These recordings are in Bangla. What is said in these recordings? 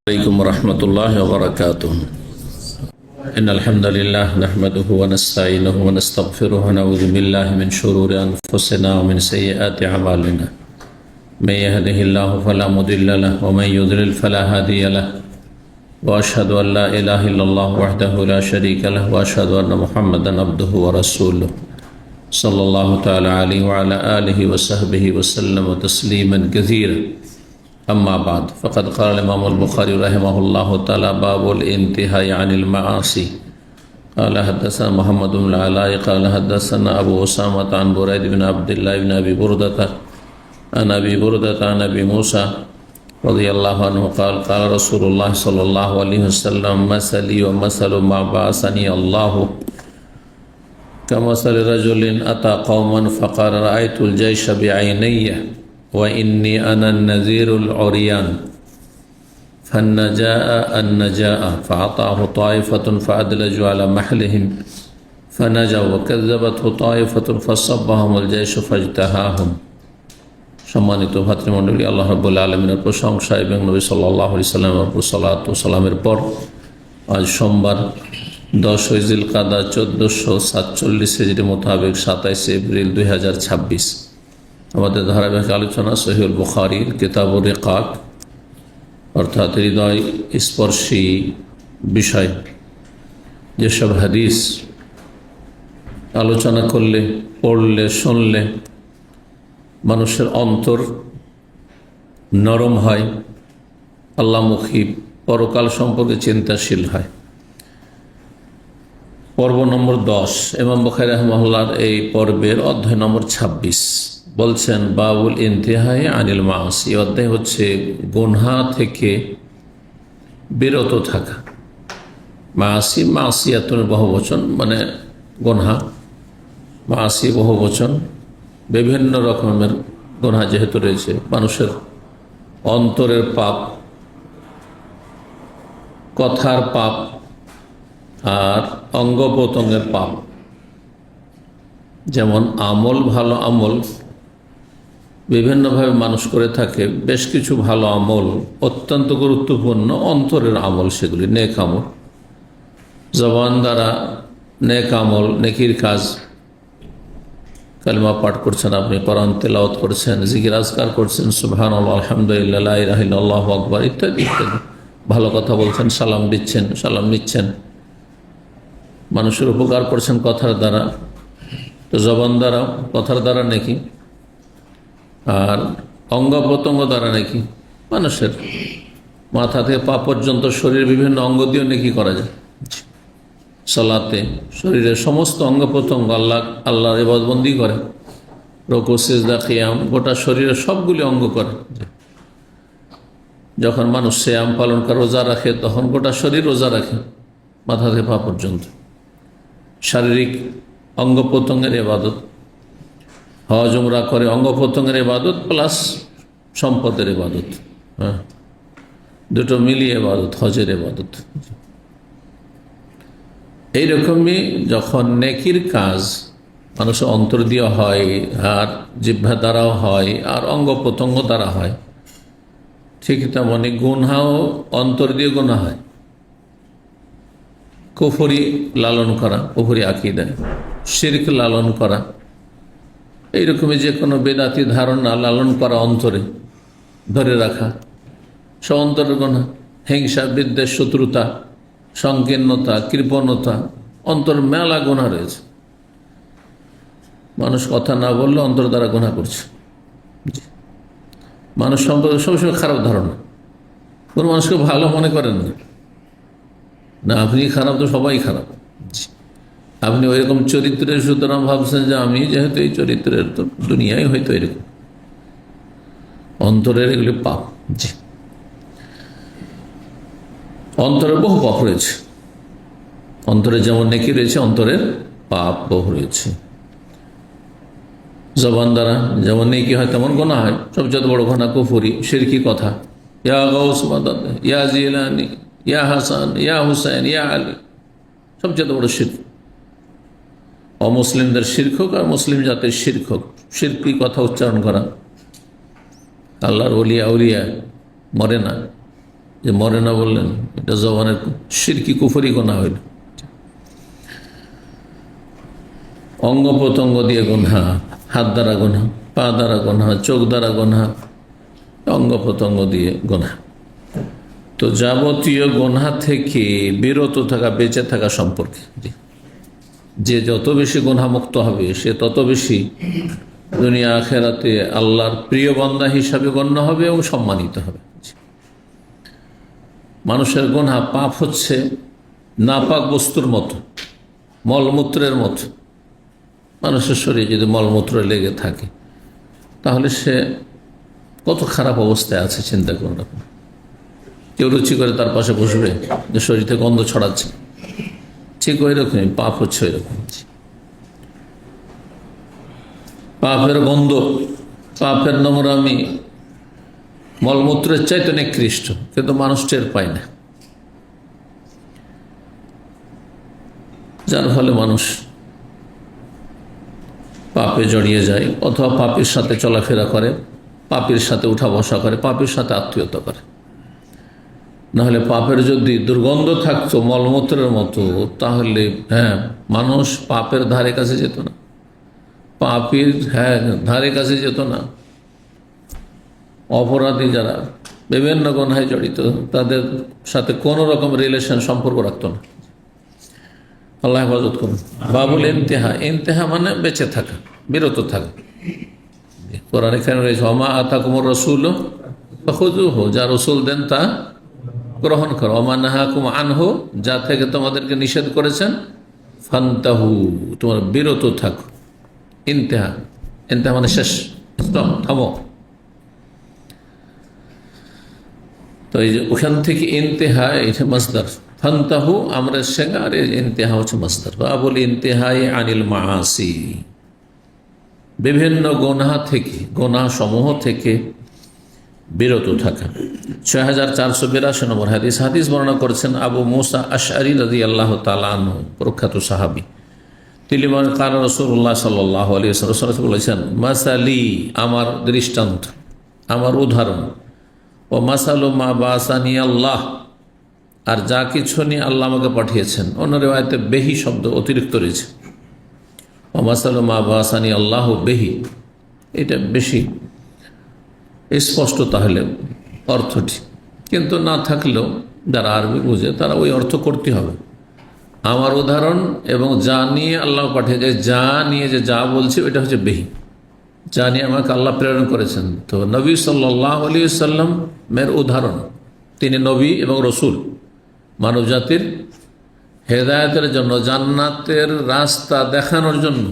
عليكم ورحمة الله وبركاته. إن الحمد لله نحمده ونستعينه ونستغفره ونعوذ بالله من شرور أنفسنا ومن سيئات أعمالنا. من يهده الله فلا مضل له ومن يضلل فلا هادي له. وأشهد أن لا إله إلا الله وحده لا شريك له وأشهد أن محمدا عبده ورسوله صلى الله تعالى عليه وعلى آله وصحبه وسلم تسليما كثيرا. أما بعد فقد قال الإمام البخاري رحمه الله تعالى باب الانتهاء عن المعاصي. قال حدثنا محمد بن العلاء قال حدثنا أبو أسامة عن بريد بن عبد الله بن أبي بردة عن أبي بردة عن أبي موسى رضي الله عنه قال قال رسول الله صلى الله عليه وسلم مثلي ومثل ما بعثني الله كمثل رجل أتى قوما فقال رأيت الجيش بعيني وإني أنا النذير العريان فالنجاء النجاء فأعطاه طائفة فأدلجوا على محلهم فنجوا وكذبته طائفة فصبهم الجيش فاجتهاهم. সম্মানিত ভাতৃমণ্ডলী, আল্লাহ রাব্বুল আলামিনের প্রশংসা এবং নবী সাল্লাল্লাহু আলাইহি সাল্লামের উপর সালাত ও সালামের পর আজ সোমবার 10 জিলকাদা 1447 হিজরি মোতাবেক 27 এপ্রিল 2026 আমাদের ধারাবাহিক আলোচনা সহিহুল বুখারীর কিতাবুর রিকাক অর্থাৎ হৃদয় স্পর্শী বিষয়, যেসব হাদিস আলোচনা করলে, পড়লে, শুনলে মানুষের অন্তর নরম হয়, আল্লাহমুখী, পরকাল সম্পর্কে চিন্তাশীল হয়। পর্ব নম্বর 10, ইমাম বুখারী রাহিমাহুল্লাহর এই পর্বের অধ্যায় নম্বর 26 বলছেন বাবুল ইনতিহাই আনিল মাআসি। অধ্যায় হচ্ছে গুনহা থেকে বিরত থাকা। মাআসি, মাসিয়াতুন বহুবচন, মানে গুনহা। মাআসি বহুবচন, বিভিন্ন রকমের গুনহা যেহেতু রয়েছে, মানুষের অন্তরের পাপ, কথার পাপ আর অঙ্গ প্রত্যঙ্গের পাপ। যেমন আমল, ভালো আমল বিভিন্নভাবে মানুষ করে থাকে। বেশ কিছু ভালো আমল অত্যন্ত গুরুত্বপূর্ণ অন্তরের আমল, সেগুলি নেক আমল। জবান দ্বারা নেক আমল, নেকির কাজ, কালিমা পাঠ করছেন আপনি, কোরআন তেলাওয়াত করছেন, জিকির আজকার করছেন, সুবহানাল্লাহ, আলহামদুলিল্লাহ, লা ইলাহা ইল্লাল্লাহ, আল্লাহু আকবার ইত্যাদি ইত্যাদি। ভালো কথা বলছেন, সালাম দিচ্ছেন, সালাম নিচ্ছেন, মানুষের উপকার করছেন কথার দ্বারা। তো জবান দ্বারা, কথার দ্বারা নেকি, আর অঙ্গ প্রত্যঙ্গ দ্বারা নেকি। মানুষের মাথা থেকে পা পর্যন্ত শরীরের বিভিন্ন অঙ্গ দিয়েও নেকি করা যায়। সালাতে শরীরের সমস্ত অঙ্গ প্রত্যঙ্গ আল্লাহর ইবাদতবন্দি করে, রুকু, সিজদা, কিয়াম, গোটা শরীরের সবগুলি অঙ্গ করে। যখন মানুষ সিয়াম পালন করে, রোজা রাখে, তখন গোটা শরীর রোজা রাখে, মাথা থেকে পা পর্যন্ত। শারীরিক অঙ্গ প্রত্যঙ্গের ইবাদত। হজ উমরা করে, অঙ্গ প্রত্যঙ্গের ইবাদত প্লাস সম্পদের ইবাদত, হ্যাঁ, দুটো মিলিয়ে ইবাদত, হজের ইবাদত। এইরকমই যখন নেকির কাজ মানুষের অন্তর দিয়ে হয়, আর জিহ্বা দ্বারাও হয়, আর অঙ্গ প্রত্যঙ্গ দ্বারা হয়, ঠিক তেমনি গুনহাও অন্তর দিয়ে গুনাহ হয়। কুফরি লালন করা, কুফরি আকীদা, শিরক লালন করা, এইরকমই যে কোনো বেদাতি ধারণা লালন করা, অন্তরে ধরে রাখা, সব অন্তরের গুনাহ। হিংসা, বিদ্বেষ, শত্রুতা, সংকীর্ণতা, কৃপণতা, অন্তর মেলা গুনাহ রয়েছে। মানুষ কথা না বললে অন্তর দ্বারা গুনাহ করছে। মানুষ সম্পর্কে সবসময় খারাপ ধারণা, কোনো মানুষকে ভালো মনে করেন না। না, আপনি খারাপ তো সবাই খারাপ। আপনি ওইরকম চরিত্রের, সুতরাং ভাবছেন যে আমি যেহেতু এই চরিত্রের, তো দুনিয়ায় হয়তো এরকম। অন্তরের এগুলি পাপ। জি, অন্তরের বহু পাপ রয়েছে। অন্তরে যেমন নেকি রয়েছে, অন্তরের পাপ বহু রয়েছে। জবান দ্বারা যেমন নেকি হয়, তেমন গুনাহ হয়। সবচেয়ে বড় গুনাহ কুফরি, শিরকি কথা, ইয়া গাউস মাদাদ, ইয়া জিলানি, ইয়া হাসান, ইয়া হুসাইন, ইয়া আলী, সবচেয়ে বড় শিরক। অমুসলিমদের শিরক হোক আর মুসলিম জাতির শিরক হোক, শিরকি কথা উচ্চারণ করা। আল্লাহর ওলিয়া উলিয়া মরে না, যে মরে না বললেন, এটা জবানের শিরকি কুফরি গুনাহ হইল। অঙ্গ প্রত্যঙ্গ দিয়ে গুনাহ, হাত দ্বারা গুনাহ, পা দ্বারা গুনাহ, চোখ দ্বারা গুনাহ, অঙ্গ প্রত্যঙ্গ দিয়ে গুনাহ। তো যাবতীয় গুনাহ থেকে বিরত থাকা, বেঁচে থাকা সম্পর্কে, যে যত বেশি গুনাহমুক্ত হবে সে তত বেশি দুনিয়া আখেরাতে আল্লাহর প্রিয় বান্দা হিসাবে গণ্য হবে এবং সম্মানিত হবে। মানুষের গুনাহ, পাপ হচ্ছে নাপাক বস্তুর মতো, মলমূত্রের মতো। মানুষের শরীরে যদি মলমূত্র লেগে থাকে তাহলে সে কত খারাপ অবস্থায় আছে চিন্তা করুন আপনি। কেউ রুচি করে তার পাশে বসবে যে শরীর থেকে গন্ধ ছড়াচ্ছে, ঠিক ওই রকমই পাপ হচ্ছে ওই রকম। পাপের গন্ধ, পাপের নোংরামি মলমূত্রের চাইতে নিকৃষ্ট, কিন্তু মানুষ টের পায় না, যার ফলে মানুষ পাপে জড়িয়ে যায়, অথবা পাপের সাথে চলাফেরা করে, পাপের সাথে উঠা বসা করে, পাপের সাথে আত্মীয়তা করে। নাহলে পাপের যদি দুর্গন্ধ থাকতো মলমূত্রের মতো, তাহলে মানুষ পাপের ধারে কাছে যেত না, পাপের ধারে কাছে যেত না। অপরাধী যারা বিভিন্ন গুনাহে জড়িত, তাদের সাথে কোনো রকম রিলেশন, সম্পর্ক রাখতো না। আল্লাহ হেফাজত করুন। বাবুল ইন্তেহা, ইন্তেহা মানে বেঁচে থাকা, বিরত থাকা। কোরআনে কেন রয়েছে ওমা আতাকুমুর রাসূল ফাখুযুহু, যা রসুল দেন তা গ্রহণ করো। ওমা নাহাকুম আনহু, যা থেকে তোমাদেরকে নিষেধ করেছেন ফান্তাহু, তোমার বিরত থাকো। ইন্তেহা, ইন্তেহা মানে শেষ, স্টপ, থামো। তো এই যে ওখান থেকে ইন্তেহা, এটা মাসদার। ফান্তাহু আমরা শেখা, আর ইন্তেহা হচ্ছে মাসদার। বাবুল ইন্তেহাই আনিল মাআসি, বিভিন্ন গুনাহ থেকে, গুনাহ সমূহ থেকে বিরত থাকা। 6482 নম্বর হাদিস। হাদিস বর্ণনা করেছেন আবু মুসা আশআরী রাদিয়াল্লাহু তাআলা আনহু, প্রখ্যাত সাহাবী। তিনি বলেন কাল রাসূলুল্লাহ সাল্লাল্লাহু আলাইহি ওয়াসাল্লাম বলেছেন, মাসালি, আমার দৃষ্টান্ত, আমার উদাহরণ, ও মাসালু মা বাসানি আল্লাহ, আর যা কিছু নিয়ে আল্লাহ আমাকে পাঠিয়েছেন। অন্য রিওয়ায়াতে বেহি শব্দ অতিরিক্ত রয়েছে। ও মাসালু মা বাসানি আল্লাহ বেহি, এটা বেশি স্পষ্ট তাহলে অর্থটি, কিন্তু না থাকলেও যারা আরবি বুঝে তারা ওই অর্থ করতে হবে। আমার উদাহরণ এবং যা নিয়ে আল্লাহ পাঠিয়েছে, যা নিয়ে যে যা বলছে এটা হচ্ছে বেহি, যা নিয়ে আমাকে আল্লাহ প্রেরণ করেছেন। তো নবী সাল্লাল্লাহু আলাইহি ওয়াসাল্লামের উদাহরণ, তিনি নবী এবং রসুল, মানব জাতির হেদায়েতের জন্য, জান্নাতের রাস্তা দেখানোর জন্য,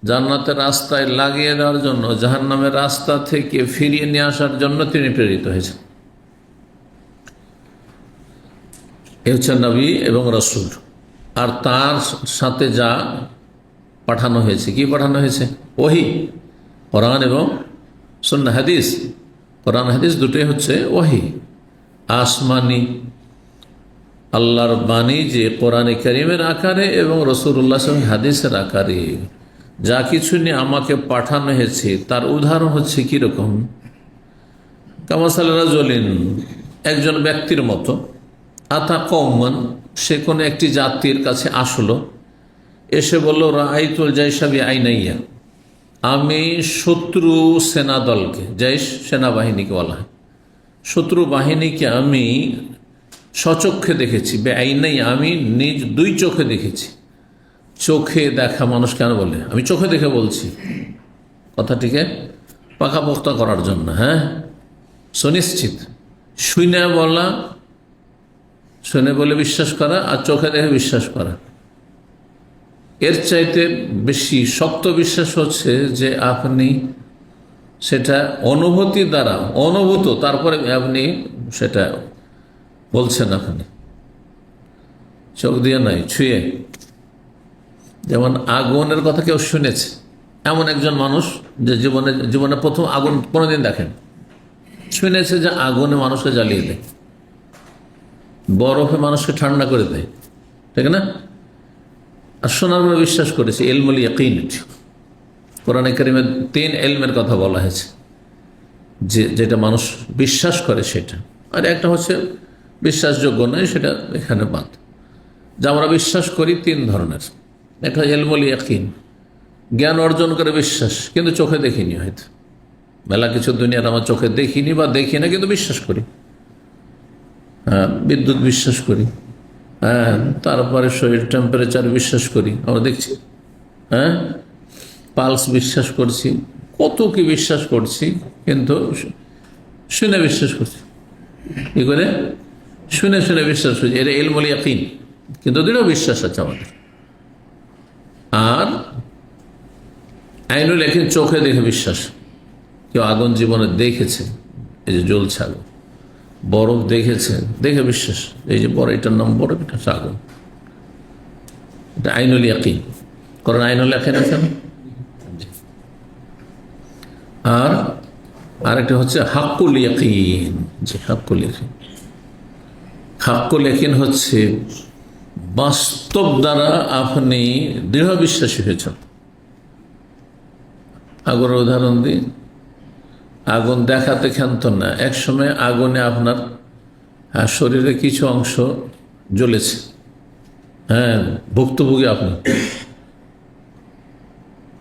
জান্নাতের রাস্তায় লাগিয়ে দেওয়ার জন্য, জাহান্নামের রাস্তা থেকে ফিরিয়ে নিয়ে আসার জন্য তিনি প্রেরিত হয়েছেন। এ হচ্ছে নবী এবং রসুল। আর তার সাথে যা পাঠানো হয়েছে, কি পাঠানো হয়েছে? ওহী, কোরআন এবং সুন্নাহ, হাদিস। কোরআন হাদিস দুটোই হচ্ছে ওহী, আসমানি আল্লাহর বাণী, যে কোরআনে কারীমের আকারে এবং রাসূলুল্লাহ সাল্লাল্লাহু আলাইহি ওয়াসাল্লাম হাদিসের আকারে যা কিছু নিয়ে আমাকে পাঠানো হয়েছে, তার উদাহরণ হচ্ছে কীরকম? কামাসাল রাজুলিন, একজন ব্যক্তির মতো, আতা কওমান, সে কোনো একটি জাতির কাছে আসলো, এসে বলল রাআইতুল জাইশা বিআইনাইয়া, আমি শত্রু সেনাদলকে, জাইশ সেনাবাহিনীকে বলা হয়, শত্রু বাহিনীকে আমি স্বচক্ষে দেখেছি। বেআইনাই, আমি নিজ দুই চোখে দেখেছি। চোখে দেখা মানুষ কেন বলে? আমি চোখে দেখে বলছি, কথাটিকে পাকাপোক্তা করার জন্য, সুনিশ্চিত। শুনে বলা, শুনে বলে বিশ্বাস করা, আর চোখে দেখে বিশ্বাস করা, এর চাইতে বেশি শক্ত বিশ্বাস হচ্ছে যে আপনি সেটা অনুভূতি দ্বারা অনুভূত, তারপরে আপনি সেটা বলছেন, আপনি চোখ দিয়ে নয়, ছুঁয়ে। যেমন আগুনের কথা কেউ শুনেছে, এমন একজন মানুষ যে জীবনে প্রথম আগুন কোনোদিন দেখেন, শুনেছে যে আগুনে মানুষকে জ্বালিয়ে দেয়, বরফে মানুষকে ঠান্ডা করে দেয়, ঠিক না? আর শোনার পরে বিশ্বাস করেছে, ইলমুল ইয়াকিন। কোরআনে কারীমে 3 ইলমের কথা বলা হয়েছে, যেটা মানুষ বিশ্বাস করে সেটা। আর একটা হচ্ছে বিশ্বাসযোগ্য নয়, সেটা এখানে বাদ। যা আমরা বিশ্বাস করি তিন ধরনের। একটা ইলমুল ইয়াকিন, জ্ঞান অর্জন করে বিশ্বাস, কিন্তু চোখে দেখিনি, হয়তো মেলা কিছু দুনিয়ার আমার চোখে দেখিনি বা দেখি না, কিন্তু বিশ্বাস করি। হ্যাঁ, বিদ্যুৎ বিশ্বাস করি, হ্যাঁ, তারপরে শরীর টেম্পারেচার বিশ্বাস করি, আমরা দেখছি, হ্যাঁ, পালস বিশ্বাস করছি, কত কি বিশ্বাস করছি, কিন্তু শুনে বিশ্বাস করছি। কি করে? শুনে শুনে বিশ্বাস করছি, এটা ইলমুল ইয়াকিন, কিন্তু দৃঢ় বিশ্বাস আছে আমাদের। আর আইনুল ইয়াকিন, চোখে দেখে বিশ্বাস। কেউ আগুন জীবনে দেখেছে, এই যে জ্বলছে আগুন, বরফ দেখেছে, দেখে বিশ্বাস, এই যে বরফ, এটার নাম বরফ, এটা হচ্ছে আগুন, এটা আইনুল ইয়াকিন। কারণ আইনুল ইয়াকিন আছে না। আর আরেকটা হচ্ছে হাক্কুল ইয়াকিন। যে হাক্কুল ইয়াকিন, হাক্কুল ইয়াকিন হচ্ছে বাস্তব দ্বারা আপনি দৃঢ় বিশ্বাসী হয়েছেন। আগুনের উদাহরণ দিই, আগুন দেখাতে ক্ষান্ত না, একসময় আগুনে আপনার শরীরে কিছু অংশ জ্বলেছে, হ্যাঁ, ভুক্তভোগী আপনি,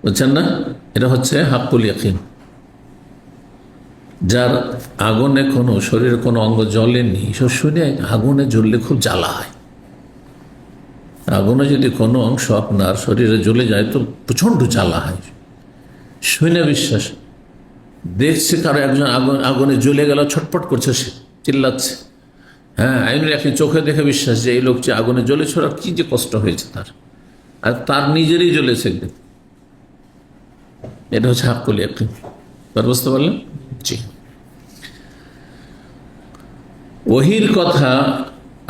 বুঝছেন না? এটা হচ্ছে হাক্কুল ইয়াকিন। যার আগুনে কোনো শরীরে কোনো অঙ্গ জ্বলেনি, শুনে আগুনে জ্বললে খুব জ্বালা হয়। আগুনে যদি কোনো অংশ আপনার শরীরে জ্বলে যায় তো প্রচণ্ড জ্বালা হয়, শুনে বিশ্বাস। দেখছে কারো একজন আগুনে জ্বলে গেল, ছটফট করছে, সে চিল্লাচ্ছে, হ্যাঁ, আইনুল ইয়াকিন, চোখে দেখে বিশ্বাস যে এই লোক যে আগুনে জ্বলেছে, আর কি যে কষ্ট হয়েছে তার, আর তার নিজেরই জ্বলেছে একদিন। এটা হচ্ছে হাক্কুল ইয়াকিন। বুঝতে পারলেন? জি। ওহির কথা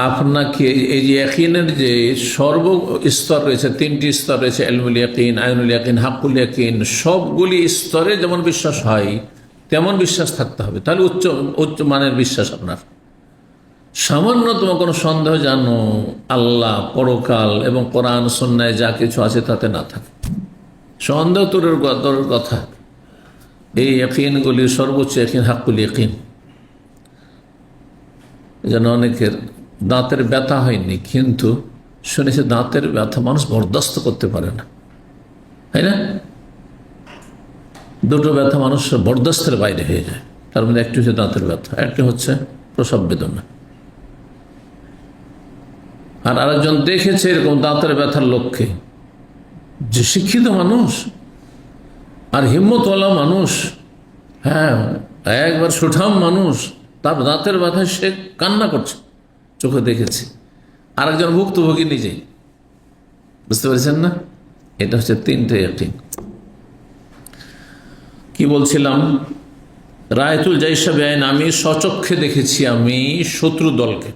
আপনাকে, এই যে ইয়াকিনের যে স্তর রয়েছে, তিনটি স্তর রয়েছে, ইলমুল ইয়াকিন, আইনুল ইয়াকিন, হাক্কুল ইয়াকিন, সবগুলি স্তরে যেমন বিশ্বাস হয় তেমন বিশ্বাস থাকতে হবে। তাহলে উচ্চ মানের বিশ্বাস আপনার। সামান্যতম কোনো সন্দেহ যেন আল্লাহ, পরকাল এবং কোরআন সুন্নায় যা কিছু আছে তাতে না থাকে। সন্দেহ তোরের কথা। এই ইয়াকিনগুলির সর্বোচ্চ ইয়াকিন হাক্কুল ইয়াকিন। যেন অনেকের দাঁতের ব্যথা হয়নি, কিন্তু শুনেছে দাঁতের ব্যথা মানুষ বরদাস্ত করতে পারে না, তাই না? দুটো ব্যথা মানুষ বরদাস্তের বাইরে হয়ে যায়। তার মধ্যে একটি হচ্ছে দাঁতের ব্যথা, একটি হচ্ছে প্রসব বেদনা। আর আরেকজন দেখেছে এরকম দাঁতের ব্যথার লক্ষ্যে, যে শিক্ষিত মানুষ আর হিম্মতওয়ালা মানুষ, হ্যাঁ, একবার সুঠাম মানুষ, তার দাঁতের ব্যথায় সে কান্না করছে, চোখে দেখেছে। আরেকজন ভুক্তভোগী নিজেই। বুঝতে পেরেছেন না? এটা হচ্ছে তিনটে ইয়াকিন। কি বলছিলাম? রায়তুল জাইশা বেআইন, আমি স্বচক্ষে দেখেছি আমি শত্রু দলকে।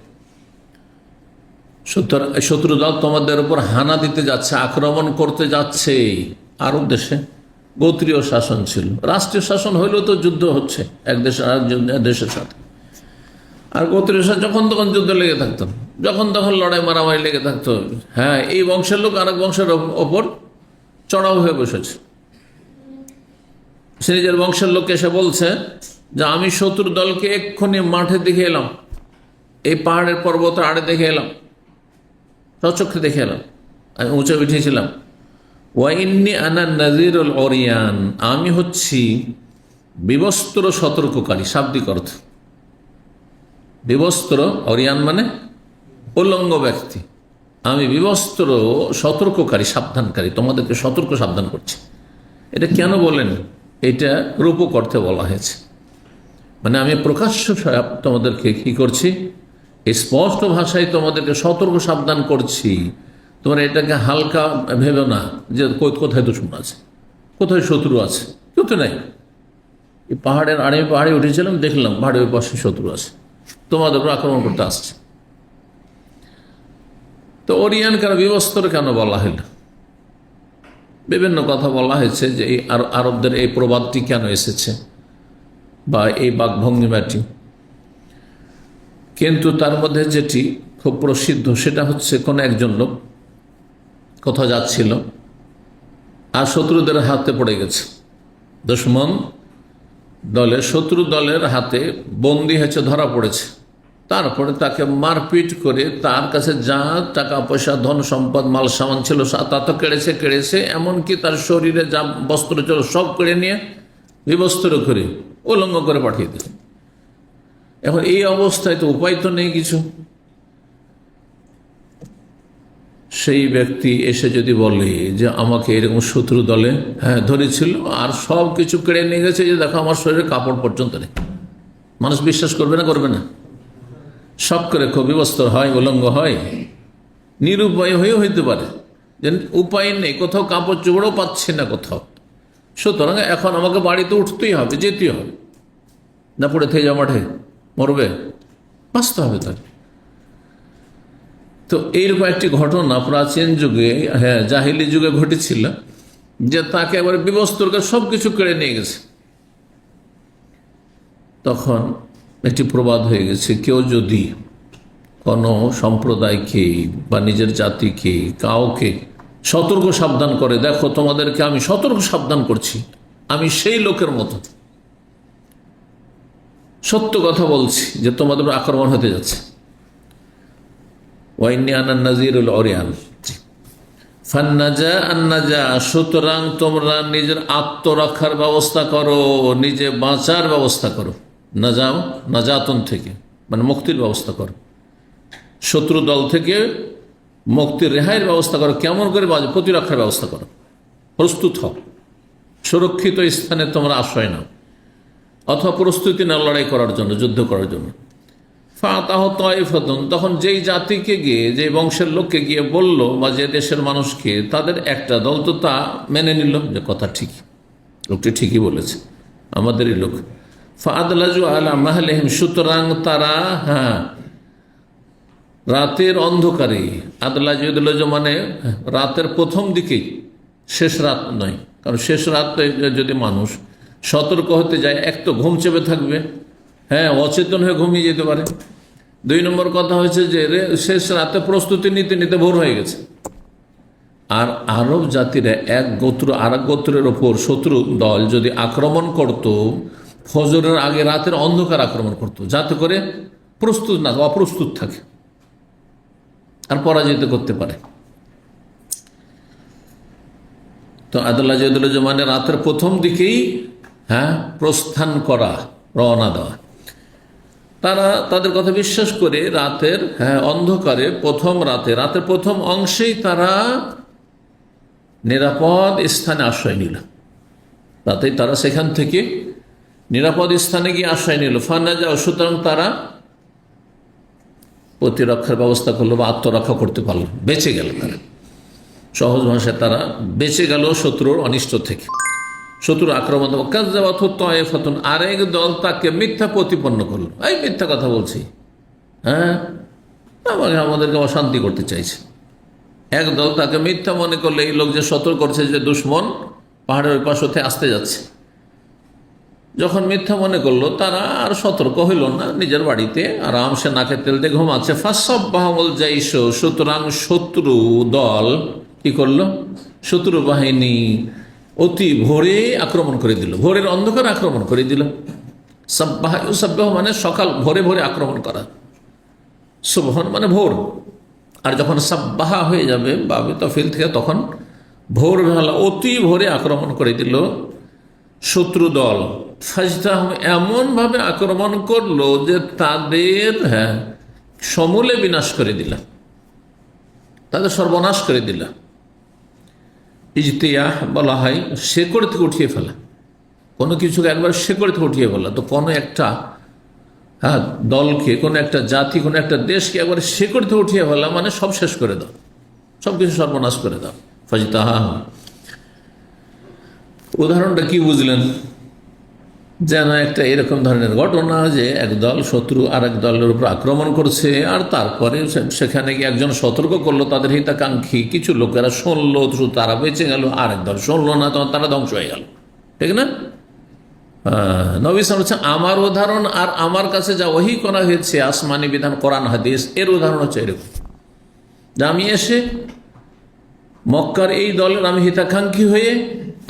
শত্রু দল তোমাদের উপর হানা দিতে যাচ্ছে, আক্রমণ করতে যাচ্ছে। আরব দেশে গোত্রীয় শাসন ছিল, রাষ্ট্রীয় শাসন হইলেও তো যুদ্ধ হচ্ছে এক দেশের আর দেশের সাথে। আর গোত্রীয় শাসন যখন তখন যুদ্ধ লেগে থাকতো, যখন তখন লড়াই মারামারি লেগে থাকতো। হ্যাঁ, এই বংশের লোক আরেক বংশের ওপর চড়াও হয়ে বসেছে। সে নিজের বংশের লোককে এসে বলছে যে আমি শত্রু দলকে এক্ষুনি মাঠে দেখে এলাম, এই পাহাড়ের পর্বতের আড়ে দেখে এলাম, স্বচক্ষে দেখে এলাম, আমি উঁচে উঠেছিলাম। ওয়াইন্নি আনা নাযীরুল উরিয়ান, আমি হচ্ছি বিবস্ত্র সতর্ককারী। শাব্দিক অর্থ বিবস্ত্র, অরিয়ান মানে উলঙ্গ ব্যক্তি। আমি বিবস্ত্র সতর্ককারী, সাবধানকারী, তোমাদেরকে সতর্ক সাবধান করছি। এটা কেন বলেন? এটা রূপক অর্থে বলা হয়েছে, মানে আমি প্রকাশ্য তোমাদেরকে কি করছি, স্পষ্ট ভাষায় তোমাদেরকে সতর্ক সাবধান করছি। তোমরা এটাকে হালকা ভেবে না যে কোথায় দুশমন আছে, কোথায় শত্রু আছে। কেউ তো নাই। এই পাহাড়ের পাহাড়ে উঠেছিলাম, দেখলাম পাহাড়ের পাশে শত্রু আছে, তোমাদের উপর আক্রমণ করতে আসছে। তো ওরিয়ান কেন, বিবস্ত্র কেন বলা হইল? বিভিন্ন কথা বলা হয়েছে যে এই আরবদের এই প্রবাদটি কেন এসেছে বা এই বাকভঙ্গিমাটি। কিন্তু তার মধ্যে যেটি খুব প্রসিদ্ধ সেটা হচ্ছে, কোন একজন লোক কোথাও যাচ্ছিল আর শত্রুদের হাতে পড়ে গেছে, দুশমন দলের, শত্রু দলের হাতে বন্দী হয়েছে, ধরা পড়েছে। তারপরে তাকে মারপিট করে তার কাছে যা টাকা পয়সা ধন সম্পদ মাল সামান ছিল তা তো কেড়েছে, এমনকি তার শরীরে যা বস্ত্র ছিল সব কেড়ে নিয়ে বিবস্ত্র করে উলঙ্গ করে পাঠিয়ে দিল। এখন এই অবস্থায় তো উপায় তো নেই কিছু। সেই ব্যক্তি এসে যদি বলে যে আমাকে এরকম শত্রু দলে ধরেছিল আর সব কিছু কেড়ে নিয়ে গেছে, যে দেখো আমার শরীরে কাপড় পর্যন্ত নেই, মানুষ বিশ্বাস করবে না? করবে না? সব করে বিবস্ত্র হয়, উলঙ্গ হয়, নিরুপায় হয়েও হইতে পারে যে উপায় নেই, কোথাও কাপড় চোপড়ও পাচ্ছে না কোথাও। সুতরাং এখন আমাকে বাড়িতে উঠতেই হবে, যেতেই হবে, না পড়ে থেকে যা মাঠে মরবে, বাঁচতে হবে তার। তো এইরকম একটি ঘটনা প্রাচীন যুগে, জাহিলি যুগে ঘটেছিল, যে তাকে একবারে বিবস্ত্র করে সব কিছু কেড়ে নিয়ে গেছে। তখন একটি প্রবাদ হয়ে গেছে, কেউ যদি কোনো সম্প্রদায়কে বা নিজের জাতিকে কাউকে সতর্ক সাবধান করে, দেখো তোমাদেরকে আমি সতর্ক সাবধান করছি, আমি সেই লোকের মতো সত্য কথা বলছি যে তোমাদের আক্রমণ হতে যাচ্ছে, সুতরাং তোমরা নিজের আত্মরক্ষার ব্যবস্থা করো, নিজে বাঁচার ব্যবস্থা করো, নাজাতন থেকে মানে মুক্তির ব্যবস্থা করো, শত্রু দল থেকে মুক্তির রেহাইয়ের ব্যবস্থা করো। কেমন করে প্রতিরক্ষার ব্যবস্থা করো, প্রস্তুত হও, সুরক্ষিত স্থানে তোমরা আশ্রয় নাও, অথবা প্রস্তুতি নাও লড়াই করার জন্য, যুদ্ধ করার জন্য। ফাতাহ তায়েফাতুন, তখন যেই জাতিকে গিয়ে, যে বংশের লোককে গিয়ে বলল বা যে দেশের মানুষকে, তাদের একটা দল তো তা মেনে নিল যে কথা ঠিকই, লোকটি ঠিকই বলেছে, আমাদেরই লোক। ফাদলাজু আলা মাহলিহিম, সুতরাং তারা রাতের অন্ধকারে, আদলাজু মানে রাতের প্রথম দিকেই, শেষ রাত নয়, কারণ শেষ রাতে যদি মানুষ সতর্ক হতে যায়, এক তো ঘুম চেপে থাকবে, অচেতন হয়ে ঘুমিয়ে যেতে পারে। 2 নম্বর কথা হয়েছে যে শেষ রাতে প্রস্তুতি নিতে নিতে ভোর হয়ে গেছে। আর আরব জাতিরা এক গোত্র আর এক গোত্রের ওপর শত্রু দল যদি আক্রমণ করত, ফজরের আগে রাতের অন্ধকার আক্রমণ করত, যাতে করে প্রস্তুত না, অপ্রস্তুত থাকে আর পরাজিত করতে পারে। তো আদুল্লাহ মানে রাতের প্রথম দিকেই প্রস্থান করা, রওনা দেওয়া। তারা তাদের কথা বিশ্বাস করে রাতের অন্ধকারে রাতের প্রথম অংশেই তারা নিরাপদ স্থানে আশ্রয় নিল। রাতেই তারা সেখান থেকে নিরাপদ স্থানে গিয়ে আশ্রয় নিল। ফানাজা, সুতরাং তারা প্রতিরক্ষার ব্যবস্থা করলো বা আত্মরক্ষা করতে পারলো, বেঁচে গেল। তারা সহজ ভাষায় তারা বেঁচে গেল শত্রুর অনিষ্ট থেকে, শত্রুর আক্রমণ। কাযযাবাতুত আরেক দল তাকে মিথ্যা প্রতিপন্ন করলো, এই মিথ্যা কথা বলছি, আমাদেরকে অশান্তি করতে চাইছে। এক দল তাকে মিথ্যা মনে করলে, এই লোক যে সতর্ক করছে যে দুশ্মন পাহাড়ের ওই পাশ হতে আসতে যাচ্ছে, যখন মিথ্যা মনে করলো, তারা আর সতর্ক হইল না, নিজের বাড়িতে আরামসে নাকে তেল দিয়ে ঘুমাচ্ছে। ফাসাব্বাহুল জাইশ, সুতরাং শত্রু দল কি করলো, শত্রু বাহিনী অতি ভোরে আক্রমণ করে দিল, ভোরের অন্ধকার আক্রমণ করে দিল। সাব্বাহ মানে সকাল, ভোরে ভোরে আক্রমণ করা, সুবহান মানে ভোর। আর যখন সাব্বাহা হয়ে যাবে বাবে তফিল থেকে, তখন ভোরবেলা অতি ভোরে আক্রমণ করে দিল শত্রু দল। ফাজতাহুম, এমনভাবে আক্রমণ করলো যে তাদের সমূলে বিনাশ করে দিল, তাদের সর্বনাশ করে দিল। ইজতিয়াহ বলা হয় শেকড় থেকে উঠিয়ে ফেলা, কোনো কিছুকে একবার শেকড় থেকে উঠিয়ে ফেলা। তো কোনো একটা দলকে, কোনো একটা জাতি, কোনো একটা দেশকে একবার শেকড় থেকে উঠিয়ে ফেলা মানে সব শেষ করে দাও, সব কিছু সর্বনাশ করে দাও। ফাজতাহা, উদাহরণটা কি বুঝলেন? যেন একটা এরকম ধরনের ঘটনা যে একদল শত্রু আর এক দলের উপর আক্রমণ করছে, আর তারপরে সেখানে গিয়ে একজন সতর্ক করলো, তাদের হিতাকাঙ্ক্ষী কিছু লোকেরা শুনলো, তারা বেঁচে গেল, আর এক দল শুনলো না, তখন তারা ধ্বংস হয়ে গেল, ঠিক না? নবী সাল্লাল্লাহু আলাইহি ওয়াসাল্লাম আমার উদাহরণ আর আমার কাছে যা ওহী করা হয়েছে আসমানি বিধান, কোরআন হাদিস, এর উদাহরণ হচ্ছে এরকম যে আমি এসে মক্কার এই দলের আমি হিতাকাঙ্ক্ষী হয়ে